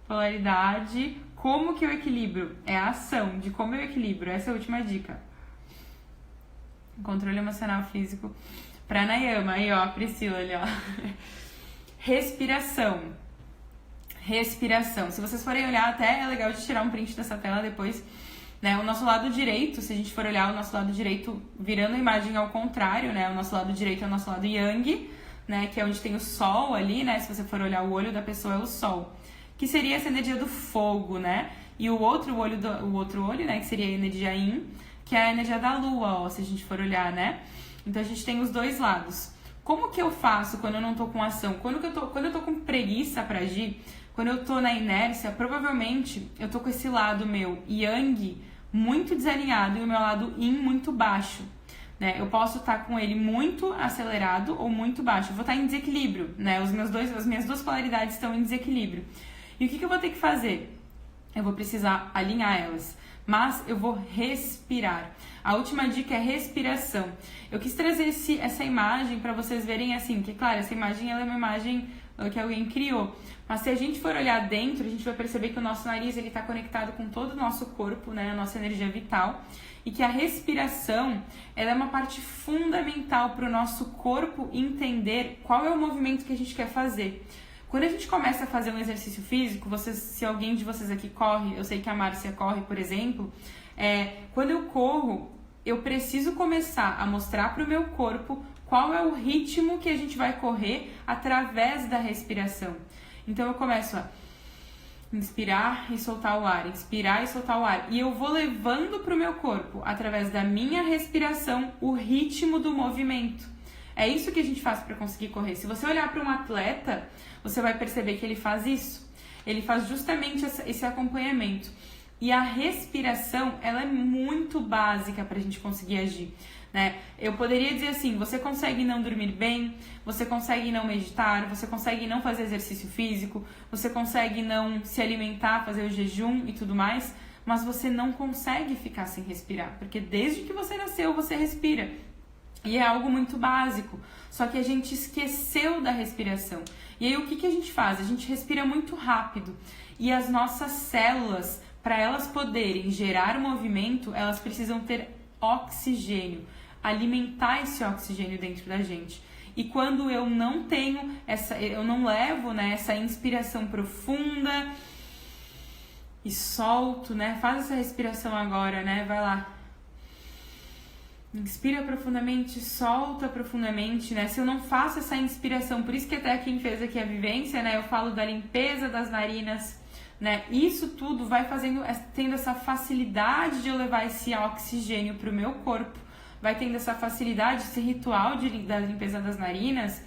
Polaridade. Como que eu equilibro? É a ação de como eu equilibro. Essa é a última dica. Controle emocional físico. Pranayama. Aí, ó, a Priscila ali, ó. Respiração. Se vocês forem olhar, até é legal de tirar um print dessa tela depois, né? O nosso lado direito, se a gente for olhar o nosso lado direito virando a imagem ao contrário, né? O nosso lado direito é o nosso lado Yang, né? Que é onde tem o sol ali, né? Se você for olhar o olho da pessoa, é o sol. Que seria essa energia do fogo, né? E o outro olho, né? Que seria a energia Yin, que é a energia da lua, ó, se a gente for olhar, né? Então a gente tem os dois lados. Como que eu faço quando eu não tô com ação? Quando eu tô com preguiça pra agir, quando eu tô na inércia, provavelmente eu tô com esse lado meu Yang muito desalinhado e o meu lado Yin muito baixo, né? Eu posso estar com ele muito acelerado ou muito baixo. Eu vou estar em desequilíbrio, né? As minhas duas polaridades estão em desequilíbrio. E o que eu vou ter que fazer? Eu vou precisar alinhar elas, mas eu vou respirar. A última dica é respiração. Eu quis trazer essa imagem para vocês verem assim, que claro, essa imagem ela é uma imagem que alguém criou, mas se a gente for olhar dentro, a gente vai perceber que o nosso nariz ele está conectado com todo o nosso corpo, né, a nossa energia vital, e que a respiração ela é uma parte fundamental para o nosso corpo entender qual é o movimento que a gente quer fazer. Quando a gente começa a fazer um exercício físico, se alguém de vocês aqui corre, eu sei que a Márcia corre, por exemplo, quando eu corro, eu preciso começar a mostrar para o meu corpo qual é o ritmo que a gente vai correr através da respiração. Então eu começo a inspirar e soltar o ar, inspirar e soltar o ar. E eu vou levando para o meu corpo, através da minha respiração, o ritmo do movimento. É isso que a gente faz para conseguir correr. Se você olhar para um atleta, você vai perceber que ele faz isso. Ele faz justamente esse acompanhamento. E a respiração, ela é muito básica para a gente conseguir agir, né? Eu poderia dizer assim, você consegue não dormir bem, você consegue não meditar, você consegue não fazer exercício físico, você consegue não se alimentar, fazer o jejum e tudo mais, mas você não consegue ficar sem respirar, porque desde que você nasceu, você respira. E é algo muito básico, só que a gente esqueceu da respiração. E aí o que a gente faz? A gente respira muito rápido e as nossas células, para elas poderem gerar movimento, elas precisam ter oxigênio, alimentar esse oxigênio dentro da gente. E quando eu não tenho eu não levo, né, essa inspiração profunda e solto, né? Faz essa respiração agora, né? Vai lá. Inspira profundamente, solta profundamente, né? Se eu não faço essa inspiração, por isso que até quem fez aqui a vivência, né? Eu falo da limpeza das narinas, né? Isso tudo vai tendo essa facilidade de eu levar esse oxigênio para o meu corpo, vai tendo essa facilidade, esse ritual da limpeza das narinas.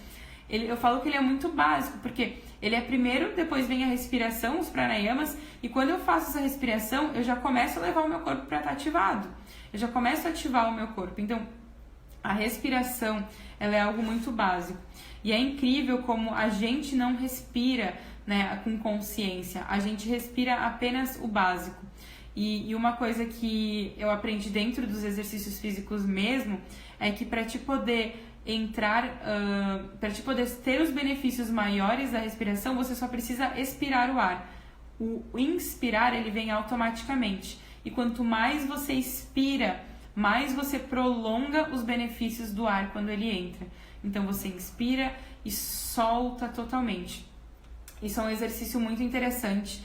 Eu falo que ele é muito básico, porque ele é primeiro, depois vem a respiração, os pranayamas, e quando eu faço essa respiração, eu já começo a levar o meu corpo para estar ativado. Eu já começo a ativar o meu corpo. Então, a respiração, ela é algo muito básico. E é incrível como a gente não respira, né, com consciência. A gente respira apenas o básico. E uma coisa que eu aprendi dentro dos exercícios físicos mesmo, é que para te poder para te poder ter os benefícios maiores da respiração, você só precisa expirar o ar. O inspirar, ele vem automaticamente. E quanto mais você expira, mais você prolonga os benefícios do ar quando ele entra. Então você inspira e solta totalmente. Isso é um exercício muito interessante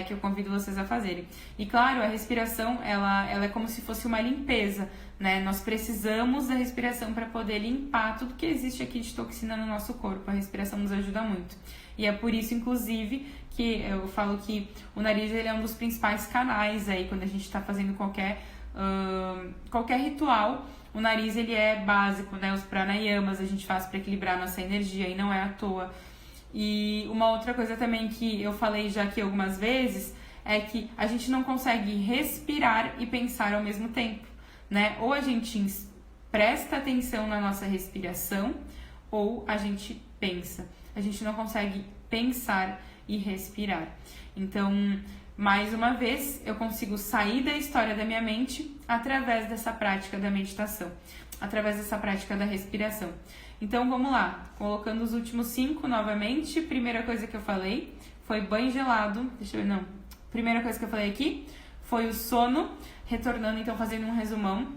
que eu convido vocês a fazerem. E claro, a respiração ela é como se fosse uma limpeza, né? Nós precisamos da respiração para poder limpar tudo que existe aqui de toxina no nosso corpo. A respiração nos ajuda muito. E é por isso, inclusive, que eu falo que o nariz ele é um dos principais canais aí quando a gente está fazendo qualquer ritual. O nariz ele é básico, né? Os pranayamas a gente faz para equilibrar a nossa energia e não é à toa. E uma outra coisa também que eu falei já aqui algumas vezes é que a gente não consegue respirar e pensar ao mesmo tempo, né? Ou a gente presta atenção na nossa respiração ou a gente pensa. A gente não consegue pensar e respirar. Então, mais uma vez, eu consigo sair da história da minha mente através dessa prática da meditação, através dessa prática da respiração. Então, vamos lá. Colocando os últimos 5 novamente. Primeira coisa que eu falei foi banho gelado. Primeira coisa que eu falei aqui foi o sono. Retornando, então, fazendo um resumão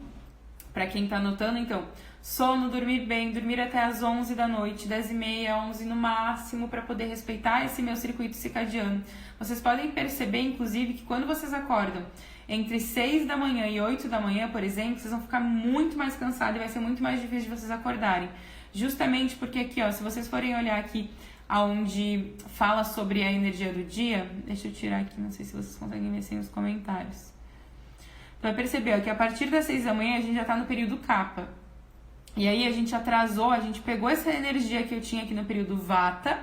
para quem tá anotando. Então, sono, dormir bem, dormir até as 11 da noite, 10h30, 11 no máximo, para poder respeitar esse meu circuito circadiano. Vocês podem perceber, inclusive, que quando vocês acordam entre 6 da manhã e 8 da manhã, por exemplo, vocês vão ficar muito mais cansados e vai ser muito mais difícil de vocês acordarem. Justamente porque aqui, ó, se vocês forem olhar aqui onde fala sobre a energia do dia, deixa eu tirar aqui, não sei se vocês conseguem ver sem os comentários. Vai perceber, ó, que a partir das 6 da manhã a gente já tá no período Kapha. E aí a gente atrasou, a gente pegou essa energia que eu tinha aqui no período Vata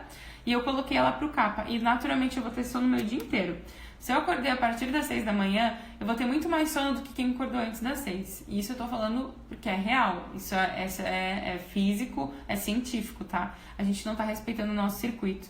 e eu coloquei ela pro Kapha. E naturalmente eu vou ter sono o meu dia inteiro. Se eu acordei a partir das 6 da manhã, eu vou ter muito mais sono do que quem acordou antes das 6. E isso eu tô falando porque é real. Isso é físico, é científico, tá? A gente não tá respeitando o nosso circuito.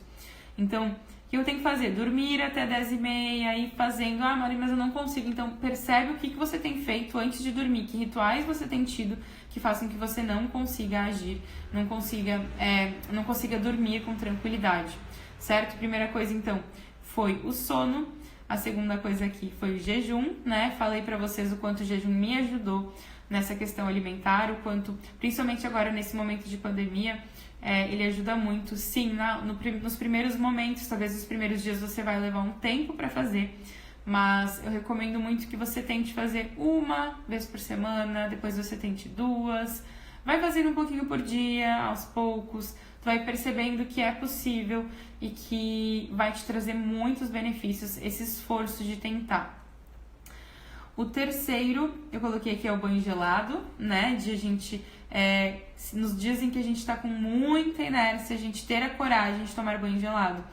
Então, o que eu tenho que fazer? Dormir até 10h30, ir fazendo, Mari, mas eu não consigo. Então, percebe o que você tem feito antes de dormir, que rituais você tem tido que façam que você não consiga agir, não consiga dormir com tranquilidade, certo? Primeira coisa, então, foi o sono. A segunda coisa aqui foi o jejum, né? Falei pra vocês o quanto o jejum me ajudou nessa questão alimentar, o quanto, principalmente agora nesse momento de pandemia, ele ajuda muito. Sim, nos primeiros momentos, talvez nos primeiros dias você vai levar um tempo pra fazer, mas eu recomendo muito que você tente fazer uma vez por semana, depois você tente 2, vai fazendo um pouquinho por dia, aos poucos, tu vai percebendo que é possível e que vai te trazer muitos benefícios esse esforço de tentar. O terceiro, eu coloquei aqui, é o banho gelado, né? De a gente, nos dias em que a gente tá com muita inércia, a gente ter a coragem de tomar banho gelado.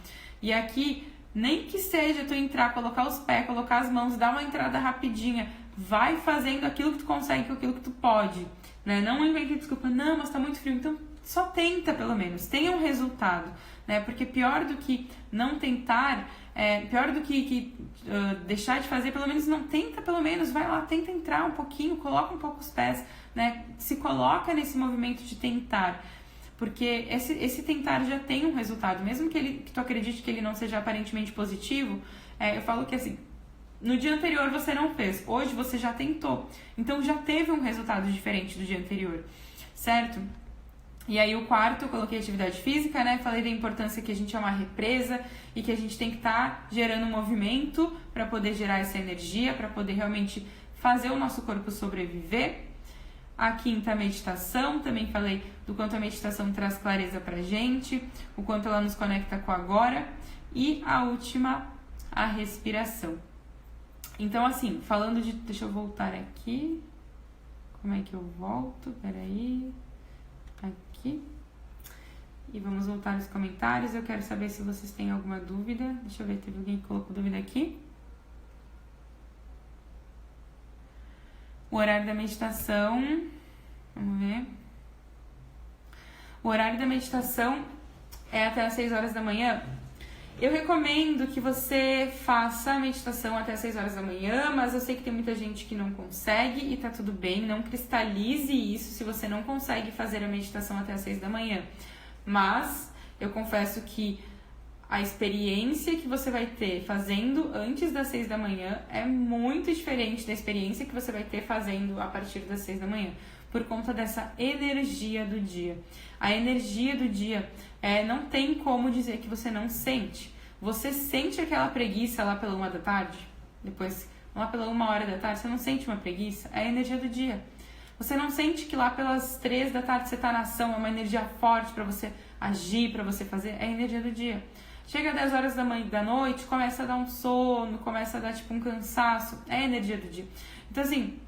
E aqui, nem que seja tu entrar, colocar os pés, colocar as mãos, dar uma entrada rapidinha, vai fazendo aquilo que tu consegue com aquilo que tu pode, né? Não invente desculpa, não, mas tá muito frio, então só tenta pelo menos, tenha um resultado, né? Porque pior do que não tentar, pior do que deixar de fazer, pelo menos não tenta, pelo menos vai lá, tenta entrar um pouquinho, coloca um pouco os pés, né? Se coloca nesse movimento de tentar, porque esse tentar já tem um resultado, mesmo que tu acredite que ele não seja aparentemente positivo, eu falo que assim, no dia anterior você não fez, hoje você já tentou, então já teve um resultado diferente do dia anterior, certo? E aí o quarto, eu coloquei atividade física, né? Falei da importância que a gente é uma represa e que a gente tem que estar gerando movimento para poder gerar essa energia, para poder realmente fazer o nosso corpo sobreviver. A quinta, a meditação, também falei do quanto a meditação traz clareza pra gente, o quanto ela nos conecta com o agora. E a última, a respiração. Então, assim, falando de... Deixa eu voltar aqui. Como é que eu volto? Peraí. Aqui. E vamos voltar nos comentários. Eu quero saber se vocês têm alguma dúvida. Deixa eu ver, teve alguém que colocou dúvida aqui. O horário da meditação, vamos ver. O horário da meditação é até às 6 horas da manhã. Eu recomendo que você faça a meditação até às 6 horas da manhã, mas eu sei que tem muita gente que não consegue e tá tudo bem. Não cristalize isso se você não consegue fazer a meditação até às 6 da manhã. Mas eu confesso que a experiência que você vai ter fazendo antes das 6 da manhã é muito diferente da experiência que você vai ter fazendo a partir das 6 da manhã, por conta dessa energia do dia. A energia do dia não tem como dizer que você não sente. Você sente aquela preguiça lá pela 1 da tarde, depois lá pela 1 hora da tarde, você não sente uma preguiça? É a energia do dia. Você não sente que lá pelas 3 da tarde você está na ação, é uma energia forte para você agir, para você fazer? É a energia do dia. Chega às 10 horas da noite, começa a dar um sono, começa a dar tipo um cansaço, é a energia do dia. Então assim,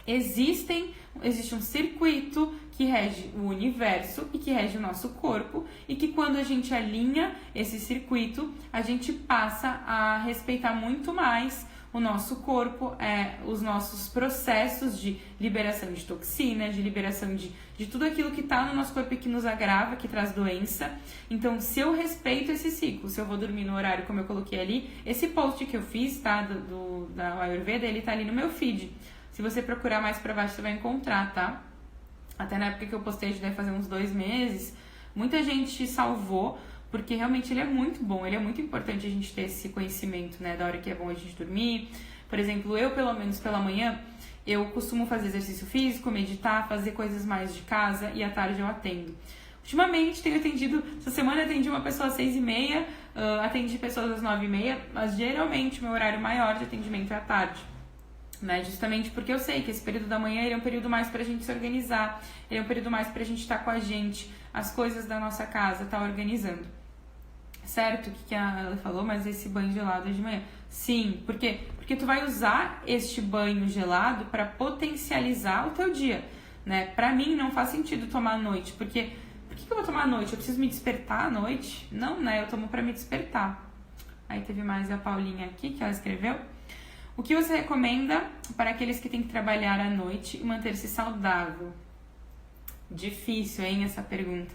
existe um circuito que rege o universo e que rege o nosso corpo, e que quando a gente alinha esse circuito, a gente passa a respeitar muito mais o nosso corpo, os nossos processos de liberação de toxina, de liberação de tudo aquilo que está no nosso corpo e que nos agrava, que traz doença. Então, se eu respeito esse ciclo, se eu vou dormir no horário como eu coloquei ali, esse post que eu fiz, tá, da Ayurveda, ele tá ali no meu feed. Se você procurar mais pra baixo, você vai encontrar, tá? Até na época que eu postei, já deve fazer uns 2 meses, muita gente salvou, porque realmente ele é muito bom, ele é muito importante a gente ter esse conhecimento, né, da hora que é bom a gente dormir. Por exemplo, eu, pelo menos pela manhã, eu costumo fazer exercício físico, meditar, fazer coisas mais de casa, e à tarde eu atendo. Ultimamente tenho atendido, essa semana eu atendi uma pessoa às 6h30, atendi pessoas às 9h30, mas geralmente o meu horário maior de atendimento é à tarde. Né? Justamente porque eu sei que esse período da manhã ele é um período mais pra gente se organizar, ele é um período mais pra gente estar com a gente, as coisas da nossa casa, tá organizando. Certo? O que ela falou, mas esse banho gelado é de manhã. Sim, porque tu vai usar este banho gelado para potencializar o teu dia, né? Pra mim não faz sentido tomar à noite, porque por que eu vou tomar à noite? Eu preciso me despertar à noite? Não, né? Eu tomo pra me despertar. Aí teve mais a Paulinha aqui, que ela escreveu. O que você recomenda para aqueles que têm que trabalhar à noite e manter-se saudável? Difícil, hein, essa pergunta.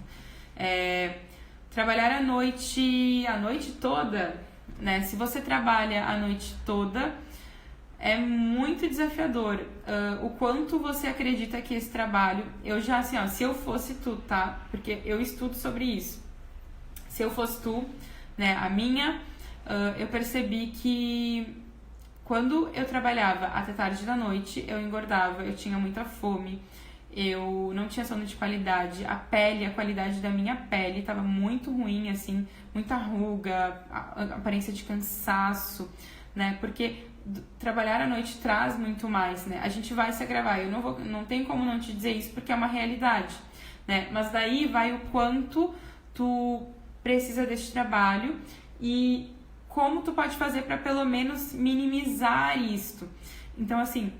Trabalhar à noite toda, né? Se você trabalha a noite toda, é muito desafiador. O quanto você acredita que esse trabalho... Eu já, assim, ó, se eu fosse tu, tá? Porque eu estudo sobre isso. Se eu fosse tu, né, eu percebi que quando eu trabalhava até tarde da noite, eu engordava, eu tinha muita fome, eu não tinha sono de qualidade, a qualidade da minha pele estava muito ruim, assim, muita ruga, aparência de cansaço, né? Porque trabalhar à noite traz muito mais, né? A gente vai se agravar, não tem como não te dizer isso porque é uma realidade, né? Mas daí vai o quanto tu precisa desse trabalho e como tu pode fazer para pelo menos minimizar isto. Então, assim,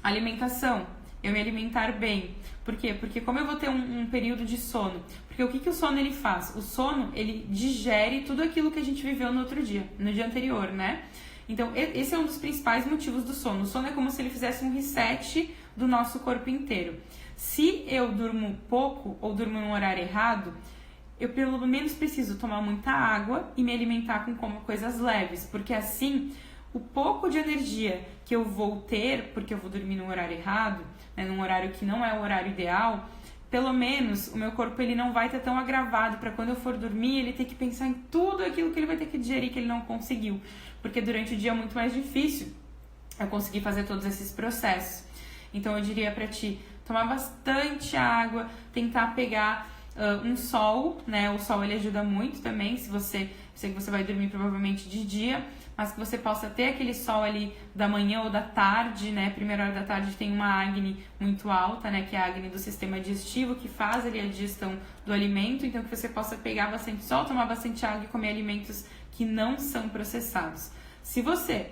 alimentação, eu me alimentar bem. Por quê? Porque como eu vou ter um período de sono? Porque o que o sono ele faz? O sono, ele digere tudo aquilo que a gente viveu no outro dia, no dia anterior, né? Então, esse é um dos principais motivos do sono. O sono é como se ele fizesse um reset do nosso corpo inteiro. Se eu durmo pouco ou durmo num horário errado, eu pelo menos preciso tomar muita água e me alimentar com coisas leves, porque assim, o pouco de energia que eu vou ter, porque eu vou dormir num horário errado, né, num horário que não é o horário ideal, pelo menos o meu corpo ele não vai estar tão agravado para quando eu for dormir ele ter que pensar em tudo aquilo que ele vai ter que digerir que ele não conseguiu, porque durante o dia é muito mais difícil eu conseguir fazer todos esses processos. Então eu diria para ti, tomar bastante água, tentar pegar um sol, né? O sol ele ajuda muito também, sei que você vai dormir provavelmente de dia, mas que você possa ter aquele sol ali da manhã ou da tarde, né? Primeira hora da tarde tem uma acne muito alta, né? Que é a acne do sistema digestivo, que faz ali a digestão do alimento, então que você possa pegar bastante sol, tomar bastante água e comer alimentos que não são processados. Se você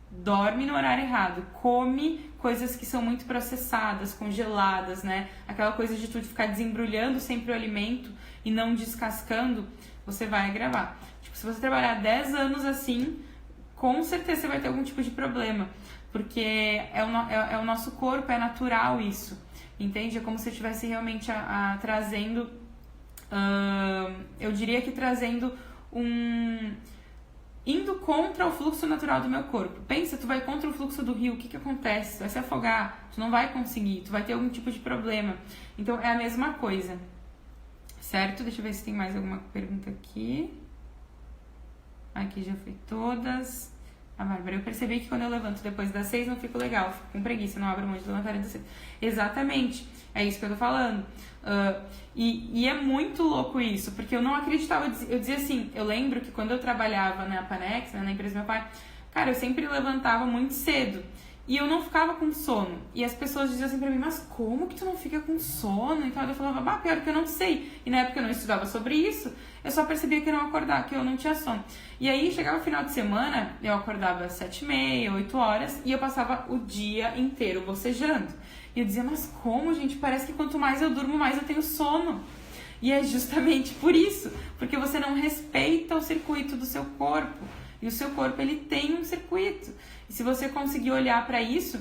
dorme no horário errado, come coisas que são muito processadas, congeladas, né? Aquela coisa de tu ficar desembrulhando sempre o alimento e não descascando, você vai agravar. Tipo, se você trabalhar 10 anos assim, com certeza você vai ter algum tipo de problema, porque é o nosso corpo, é natural isso, entende? É como se eu estivesse realmente trazendo, eu diria que trazendo indo contra o fluxo natural do meu corpo. Pensa, tu vai contra o fluxo do rio, o que acontece? Tu vai se afogar, tu não vai conseguir, tu vai ter algum tipo de problema. Então, é a mesma coisa, certo? Deixa eu ver se tem mais alguma pergunta aqui. Aqui já foi todas. A Bárbara, eu percebi que quando eu levanto depois das 6 não fico legal, fico com preguiça, não abro mão de levantar das 6. Exatamente, é isso que eu tô falando. E é muito louco isso, porque eu não acreditava, eu dizia assim, eu lembro que quando eu trabalhava na Panex, né, na empresa do meu pai, cara, eu sempre levantava muito cedo e eu não ficava com sono. E as pessoas diziam assim pra mim, mas como que tu não fica com sono? Então eu falava, pior que eu não sei. E na época eu não estudava sobre isso, eu só percebia que eu não tinha sono. E aí chegava o final de semana, eu acordava às 7h30, 8 horas, e eu passava o dia inteiro bocejando. E eu dizia, mas como, gente? Parece que quanto mais eu durmo, mais eu tenho sono. E é justamente por isso, porque você não respeita o circuito do seu corpo. E o seu corpo, ele tem um circuito. E se você conseguir olhar para isso,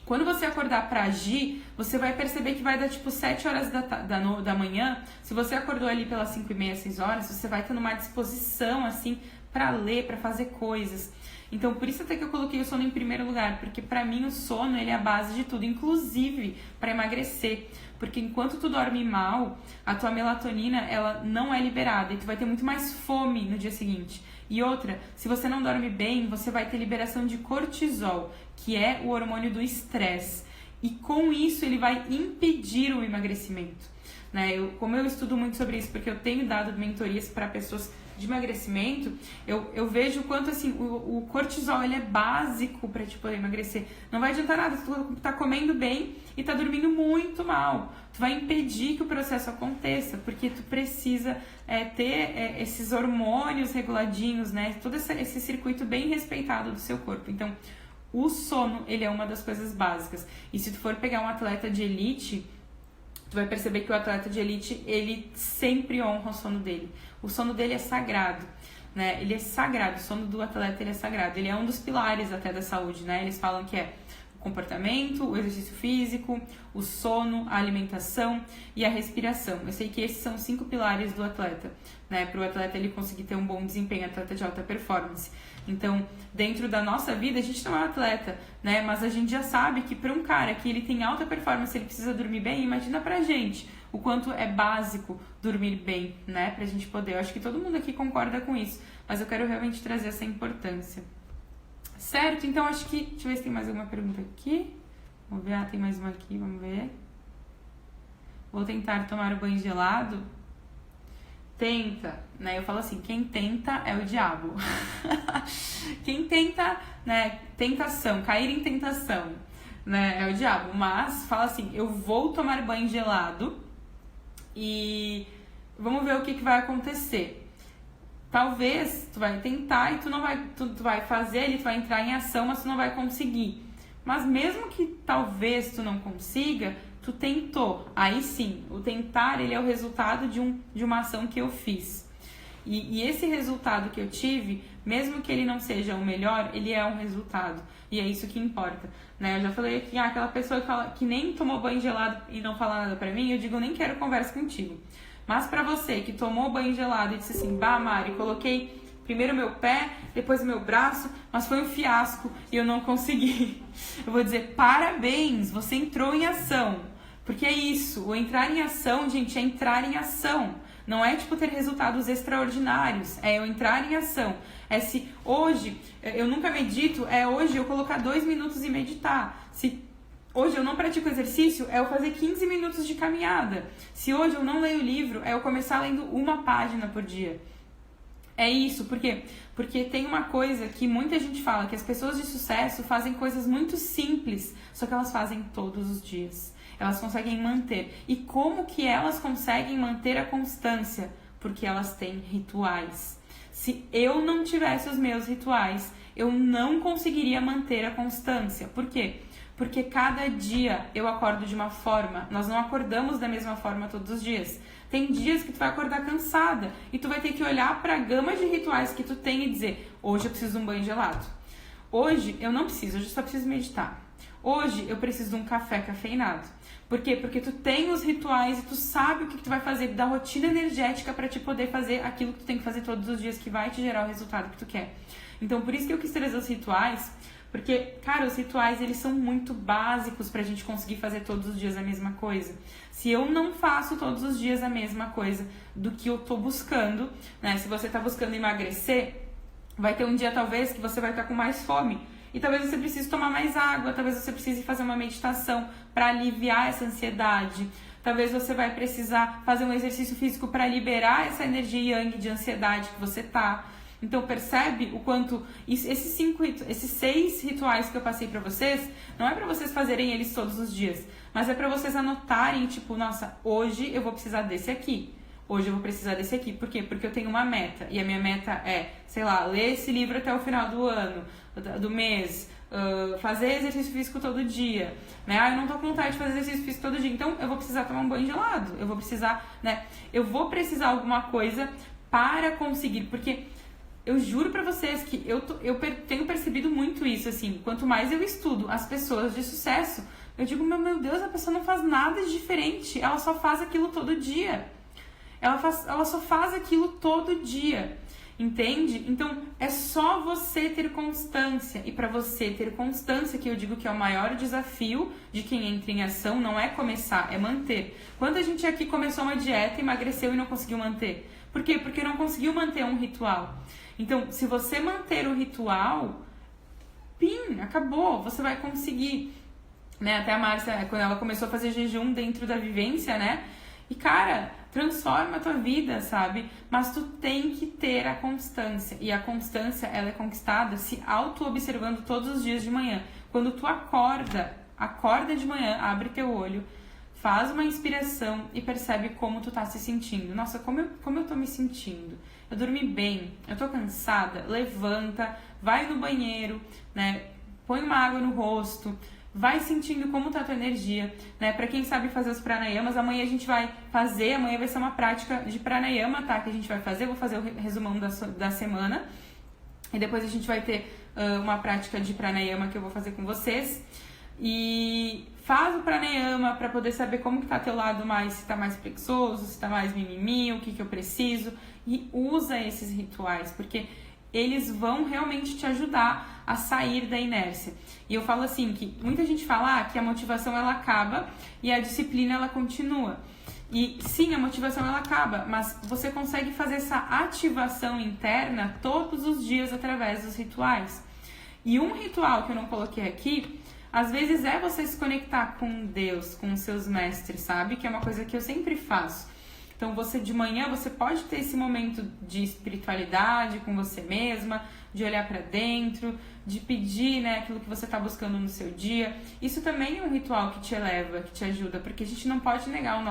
quando você acordar para agir, você vai perceber que vai dar tipo 7 horas da manhã. Se você acordou ali pelas 5h30, 6 horas, você vai ter uma disposição assim para ler, para fazer coisas. Então, por isso até que eu coloquei o sono em primeiro lugar, porque pra mim o sono ele é a base de tudo, inclusive para emagrecer. Porque enquanto tu dorme mal, a tua melatonina ela não é liberada e tu vai ter muito mais fome no dia seguinte. E outra, se você não dorme bem, você vai ter liberação de cortisol, que é o hormônio do estresse. E com isso ele vai impedir o emagrecimento. Né? Como eu estudo muito sobre isso, porque eu tenho dado mentorias para pessoas de emagrecimento, eu vejo o quanto assim, o cortisol ele é básico para te poder emagrecer. Não vai adiantar nada, tu tá comendo bem e tá dormindo muito mal. Tu vai impedir que o processo aconteça, porque tu precisa ter esses hormônios reguladinhos, né? Todo esse circuito bem respeitado do seu corpo. Então, o sono, ele é uma das coisas básicas. E se tu for pegar um atleta de elite, tu vai perceber que o atleta de elite, ele sempre honra o sono dele. O sono dele é sagrado. né? Ele é sagrado, o sono do atleta ele é sagrado, ele é um dos pilares até da saúde, né? Eles falam que é o comportamento, o exercício físico, o sono, a alimentação e a respiração. Eu sei que esses são 5 pilares do atleta, né? Para o atleta ele conseguir ter um bom desempenho, atleta de alta performance. Então, dentro da nossa vida, a gente não é atleta, né? Mas a gente já sabe que para um cara que ele tem alta performance, ele precisa dormir bem, imagina pra gente o quanto é básico dormir bem, né? Pra gente poder. Eu acho que todo mundo aqui concorda com isso, mas eu quero realmente trazer essa importância. Certo? Então, acho que... Deixa eu ver se tem mais alguma pergunta aqui. Vamos ver. Tem mais uma aqui, vamos ver. Vou tentar tomar o banho gelado. Tenta, né? Eu falo assim, quem tenta é o diabo. Quem tenta, né? Tentação, cair em tentação, né? É o diabo. Mas fala assim, eu vou tomar banho gelado e vamos ver o que vai acontecer. Talvez tu vai tentar e tu vai fazer, tu vai entrar em ação, mas tu não vai conseguir. Mas mesmo que talvez tu não consiga, tu tentou. Aí sim, o tentar ele é o resultado de uma ação que eu fiz. E esse resultado que eu tive, mesmo que ele não seja o melhor, ele é um resultado. E é isso que importa, né? Eu já falei aqui, aquela pessoa que nem tomou banho gelado e não fala nada pra mim, eu digo, nem quero conversa contigo. Mas pra você que tomou banho gelado e disse assim, bah, Mari, coloquei primeiro meu pé, depois o meu braço, mas foi um fiasco e eu não consegui. Eu vou dizer, parabéns, você entrou em ação. Porque é isso, o entrar em ação, gente, é entrar em ação. Não é tipo ter resultados extraordinários, é eu entrar em ação. É se hoje eu nunca medito, é hoje eu colocar 2 minutos e meditar. Se hoje eu não pratico exercício, é eu fazer 15 minutos de caminhada. Se hoje eu não leio livro, é eu começar lendo 1 página por dia. É isso, por quê? Porque tem uma coisa que muita gente fala, que as pessoas de sucesso fazem coisas muito simples, só que elas fazem todos os dias. Elas conseguem manter. E como que elas conseguem manter a constância? Porque elas têm rituais. Se eu não tivesse os meus rituais, eu não conseguiria manter a constância. Por quê? Porque cada dia eu acordo de uma forma. Nós não acordamos da mesma forma todos os dias. Tem dias que tu vai acordar cansada e tu vai ter que olhar para a gama de rituais que tu tem e dizer, hoje eu preciso de um banho gelado. Hoje eu não preciso, hoje eu só preciso meditar. Hoje eu preciso de um café cafeinado. Por quê? Porque tu tem os rituais e tu sabe o que tu vai fazer da rotina energética para te poder fazer aquilo que tu tem que fazer todos os dias que vai te gerar o resultado que tu quer. Então, por isso que eu quis trazer os rituais, porque, cara, os rituais, eles são muito básicos pra gente conseguir fazer todos os dias a mesma coisa. Se eu não faço todos os dias a mesma coisa do que eu tô buscando, né? Se você tá buscando emagrecer, vai ter um dia, talvez, que você vai estar com mais fome. E talvez você precise tomar mais água, talvez você precise fazer uma meditação para aliviar essa ansiedade. Talvez você vai precisar fazer um exercício físico para liberar essa energia yang de ansiedade que você tá. Então percebe o quanto esses 6 rituais que eu passei para vocês, não é para vocês fazerem eles todos os dias, mas é para vocês anotarem, tipo, nossa, hoje eu vou precisar desse aqui. Hoje eu vou precisar desse aqui. Por quê? Porque eu tenho uma meta. E a minha meta é, sei lá, ler esse livro até o final do ano, do mês, fazer exercício físico todo dia, né? Eu não tô com vontade de fazer exercício físico todo dia, então eu vou precisar tomar um banho gelado. Eu vou precisar, né? Eu vou precisar alguma coisa para conseguir, porque eu juro pra vocês que eu tenho percebido muito isso, assim. Quanto mais eu estudo as pessoas de sucesso, eu digo, meu Deus, a pessoa não faz nada de diferente. Ela só faz aquilo todo dia. Ela só faz aquilo todo dia, entende? Então, é só você ter constância. E para você ter constância, que eu digo que é o maior desafio de quem entra em ação, não é começar, é manter. Quando a gente aqui começou uma dieta, emagreceu e não conseguiu manter? Por quê? Porque não conseguiu manter um ritual. Então, se você manter o ritual, acabou, você vai conseguir. Né? Até a Márcia, quando ela começou a fazer jejum dentro da vivência, né? E, cara, transforma a tua vida, sabe? Mas tu tem que ter a constância. E a constância, ela é conquistada se auto-observando todos os dias de manhã. Quando tu acorda de manhã, abre teu olho, faz uma inspiração e percebe como tu tá se sentindo. Nossa, como eu tô me sentindo? Eu dormi bem? Eu tô cansada? Levanta, vai no banheiro, né? Põe uma água no rosto, vai sentindo como tá a tua energia, né? Pra quem sabe fazer os pranayamas, amanhã vai ser uma prática de pranayama, tá? Que a gente vai fazer, eu vou fazer o resumão da semana, e depois a gente vai ter uma prática de pranayama que eu vou fazer com vocês, e faz o pranayama para poder saber como que tá teu lado mais, se tá mais preguiçoso, se tá mais mimimi, o que eu preciso, e usa esses rituais, porque eles vão realmente te ajudar a sair da inércia. E eu falo assim, que muita gente fala que a motivação ela acaba e a disciplina ela continua. E sim, a motivação ela acaba, mas você consegue fazer essa ativação interna todos os dias através dos rituais. E um ritual que eu não coloquei aqui, às vezes é você se conectar com Deus, com os seus mestres, sabe? Que é uma coisa que eu sempre faço. Então, você de manhã, você pode ter esse momento de espiritualidade com você mesma, de olhar para dentro, de pedir, né, aquilo que você está buscando no seu dia. Isso também é um ritual que te eleva, que te ajuda, porque a gente não pode negar a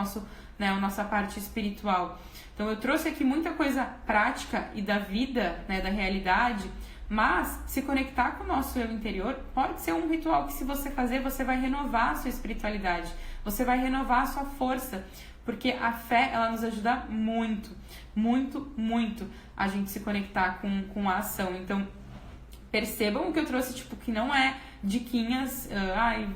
nossa parte espiritual. Então, eu trouxe aqui muita coisa prática e da vida, né, da realidade, mas se conectar com o nosso eu interior pode ser um ritual que, se você fazer, você vai renovar a sua espiritualidade, você vai renovar a sua força. Porque a fé, ela nos ajuda muito, muito, muito a gente se conectar com a ação. Então, percebam o que eu trouxe, tipo, que não é diquinhas,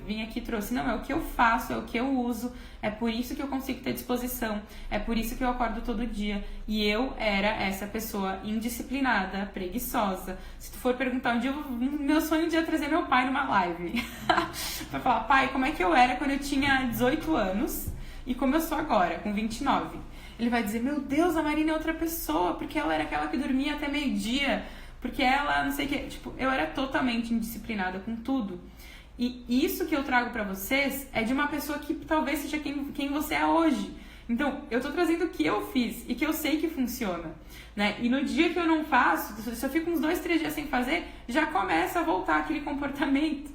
vim aqui e trouxe. Não, é o que eu faço, é o que eu uso, é por isso que eu consigo ter disposição, é por isso que eu acordo todo dia. E eu era essa pessoa indisciplinada, preguiçosa. Se tu for perguntar um dia, meu sonho um dia é trazer meu pai numa live. Pra falar, pai, como é que eu era quando eu tinha 18 anos? E como eu sou agora, com 29. Ele vai dizer, meu Deus, a Marina é outra pessoa, porque ela era aquela que dormia até meio-dia, porque ela, não sei o que, tipo, eu era totalmente indisciplinada com tudo. E isso que eu trago pra vocês é de uma pessoa que talvez seja quem você é hoje. Então, eu tô trazendo o que eu fiz e que eu sei que funciona, né? E no dia que eu não faço, se eu fico uns 2, 3 dias sem fazer, já começa a voltar aquele comportamento.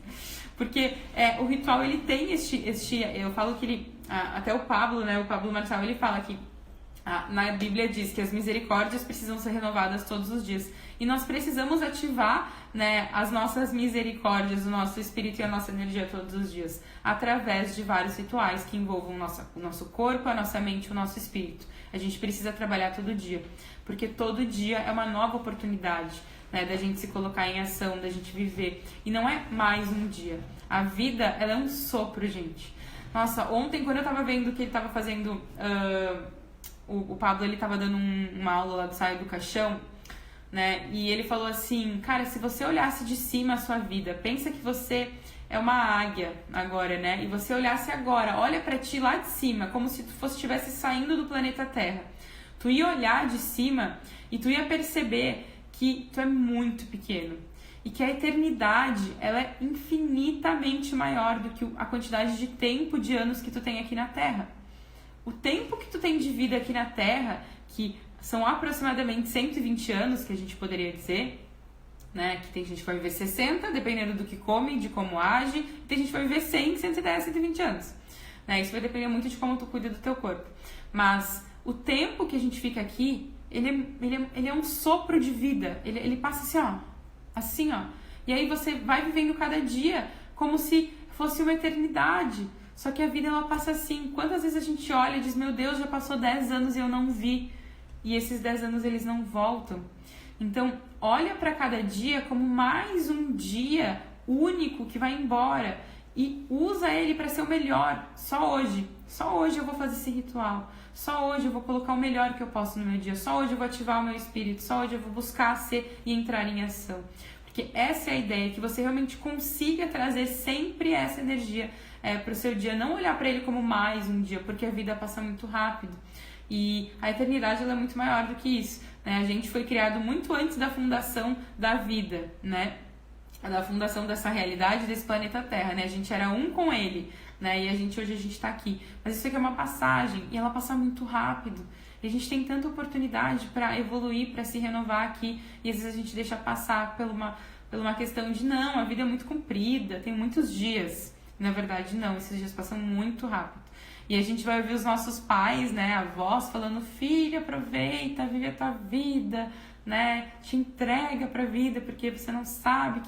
Porque o ritual, ele tem eu falo que ele, até o Pablo, né, o Pablo Marçal, ele fala que na Bíblia diz que as misericórdias precisam ser renovadas todos os dias. E nós precisamos ativar, né, as nossas misericórdias, o nosso espírito e a nossa energia todos os dias, através de vários rituais que envolvam o nosso corpo, a nossa mente, o nosso espírito. A gente precisa trabalhar todo dia, porque todo dia é uma nova oportunidade, né, da gente se colocar em ação, da gente viver. E não é mais um dia. A vida, ela é um sopro, gente. Nossa, ontem, quando eu tava vendo que ele tava fazendo... o Pablo, ele tava dando uma aula lá do Saio do Caixão, né? E ele falou assim, cara, se você olhasse de cima a sua vida, pensa que você é uma águia agora, né? E você olhasse agora, olha pra ti lá de cima, como se tu estivesse saindo do planeta Terra. Tu ia olhar de cima e tu ia perceber que tu é muito pequeno. E que a eternidade, ela é infinitamente maior do que a quantidade de tempo, de anos que tu tem aqui na Terra. O tempo que tu tem de vida aqui na Terra, que são aproximadamente 120 anos, que a gente poderia dizer, né? Que tem gente que vai viver 60, dependendo do que come, de como age, e tem gente que vai viver 100, 110, 120 anos. Né? Isso vai depender muito de como tu cuida do teu corpo. Mas o tempo que a gente fica aqui, ele é um sopro de vida. Ele passa assim, ó. E aí você vai vivendo cada dia como se fosse uma eternidade. Só que a vida, ela passa assim. Quantas vezes a gente olha e diz, meu Deus, já passou 10 anos e eu não vi. E esses 10 anos, eles não voltam. Então, olha para cada dia como mais um dia único que vai embora. E usa ele para ser o melhor. Só hoje eu vou fazer esse ritual. Só hoje eu vou colocar o melhor que eu posso no meu dia. Só hoje eu vou ativar o meu espírito. Só hoje eu vou buscar ser e entrar em ação. Porque essa é a ideia, que você realmente consiga trazer sempre essa energia para o seu dia. Não olhar para ele como mais um dia, porque a vida passa muito rápido. E a eternidade, ela é muito maior do que isso. Né? A gente foi criado muito antes da fundação da vida, né? Da fundação dessa realidade, desse planeta Terra, né? A gente era um com ele, né? E hoje a gente tá aqui. Mas isso aqui é uma passagem, e ela passa muito rápido. E a gente tem tanta oportunidade para evoluir, para se renovar aqui, e às vezes a gente deixa passar por uma questão de, não, a vida é muito comprida, tem muitos dias. Na verdade, não, esses dias passam muito rápido. E a gente vai ouvir os nossos pais, né, avós, falando, filha, aproveita, vive a tua vida, né, te entrega pra vida porque você não sabe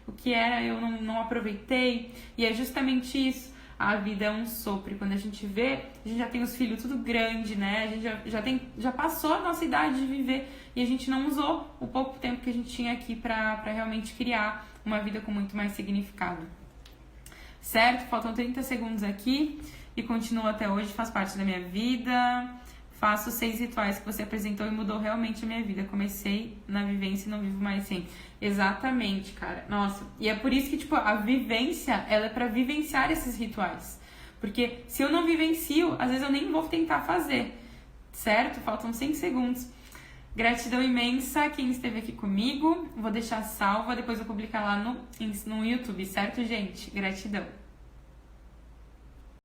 o que era, eu não aproveitei. E é justamente isso. A vida é um sopro. E quando a gente vê, a gente já tem os filhos tudo grande, né? A gente já passou a nossa idade de viver e a gente não usou o pouco tempo que a gente tinha aqui pra realmente criar uma vida com muito mais significado. Certo? Faltam 30 segundos aqui e continuo até hoje, faz parte da minha vida. Faço 6 rituais que você apresentou e mudou realmente a minha vida. Comecei na vivência e não vivo mais sem. Exatamente, cara. Nossa, e é por isso que, tipo, a vivência, ela é pra vivenciar esses rituais. Porque se eu não vivencio, às vezes eu nem vou tentar fazer. Certo? Faltam 5 segundos. Gratidão imensa quem esteve aqui comigo. Vou deixar salva, depois eu publicar lá no YouTube, certo, gente? Gratidão.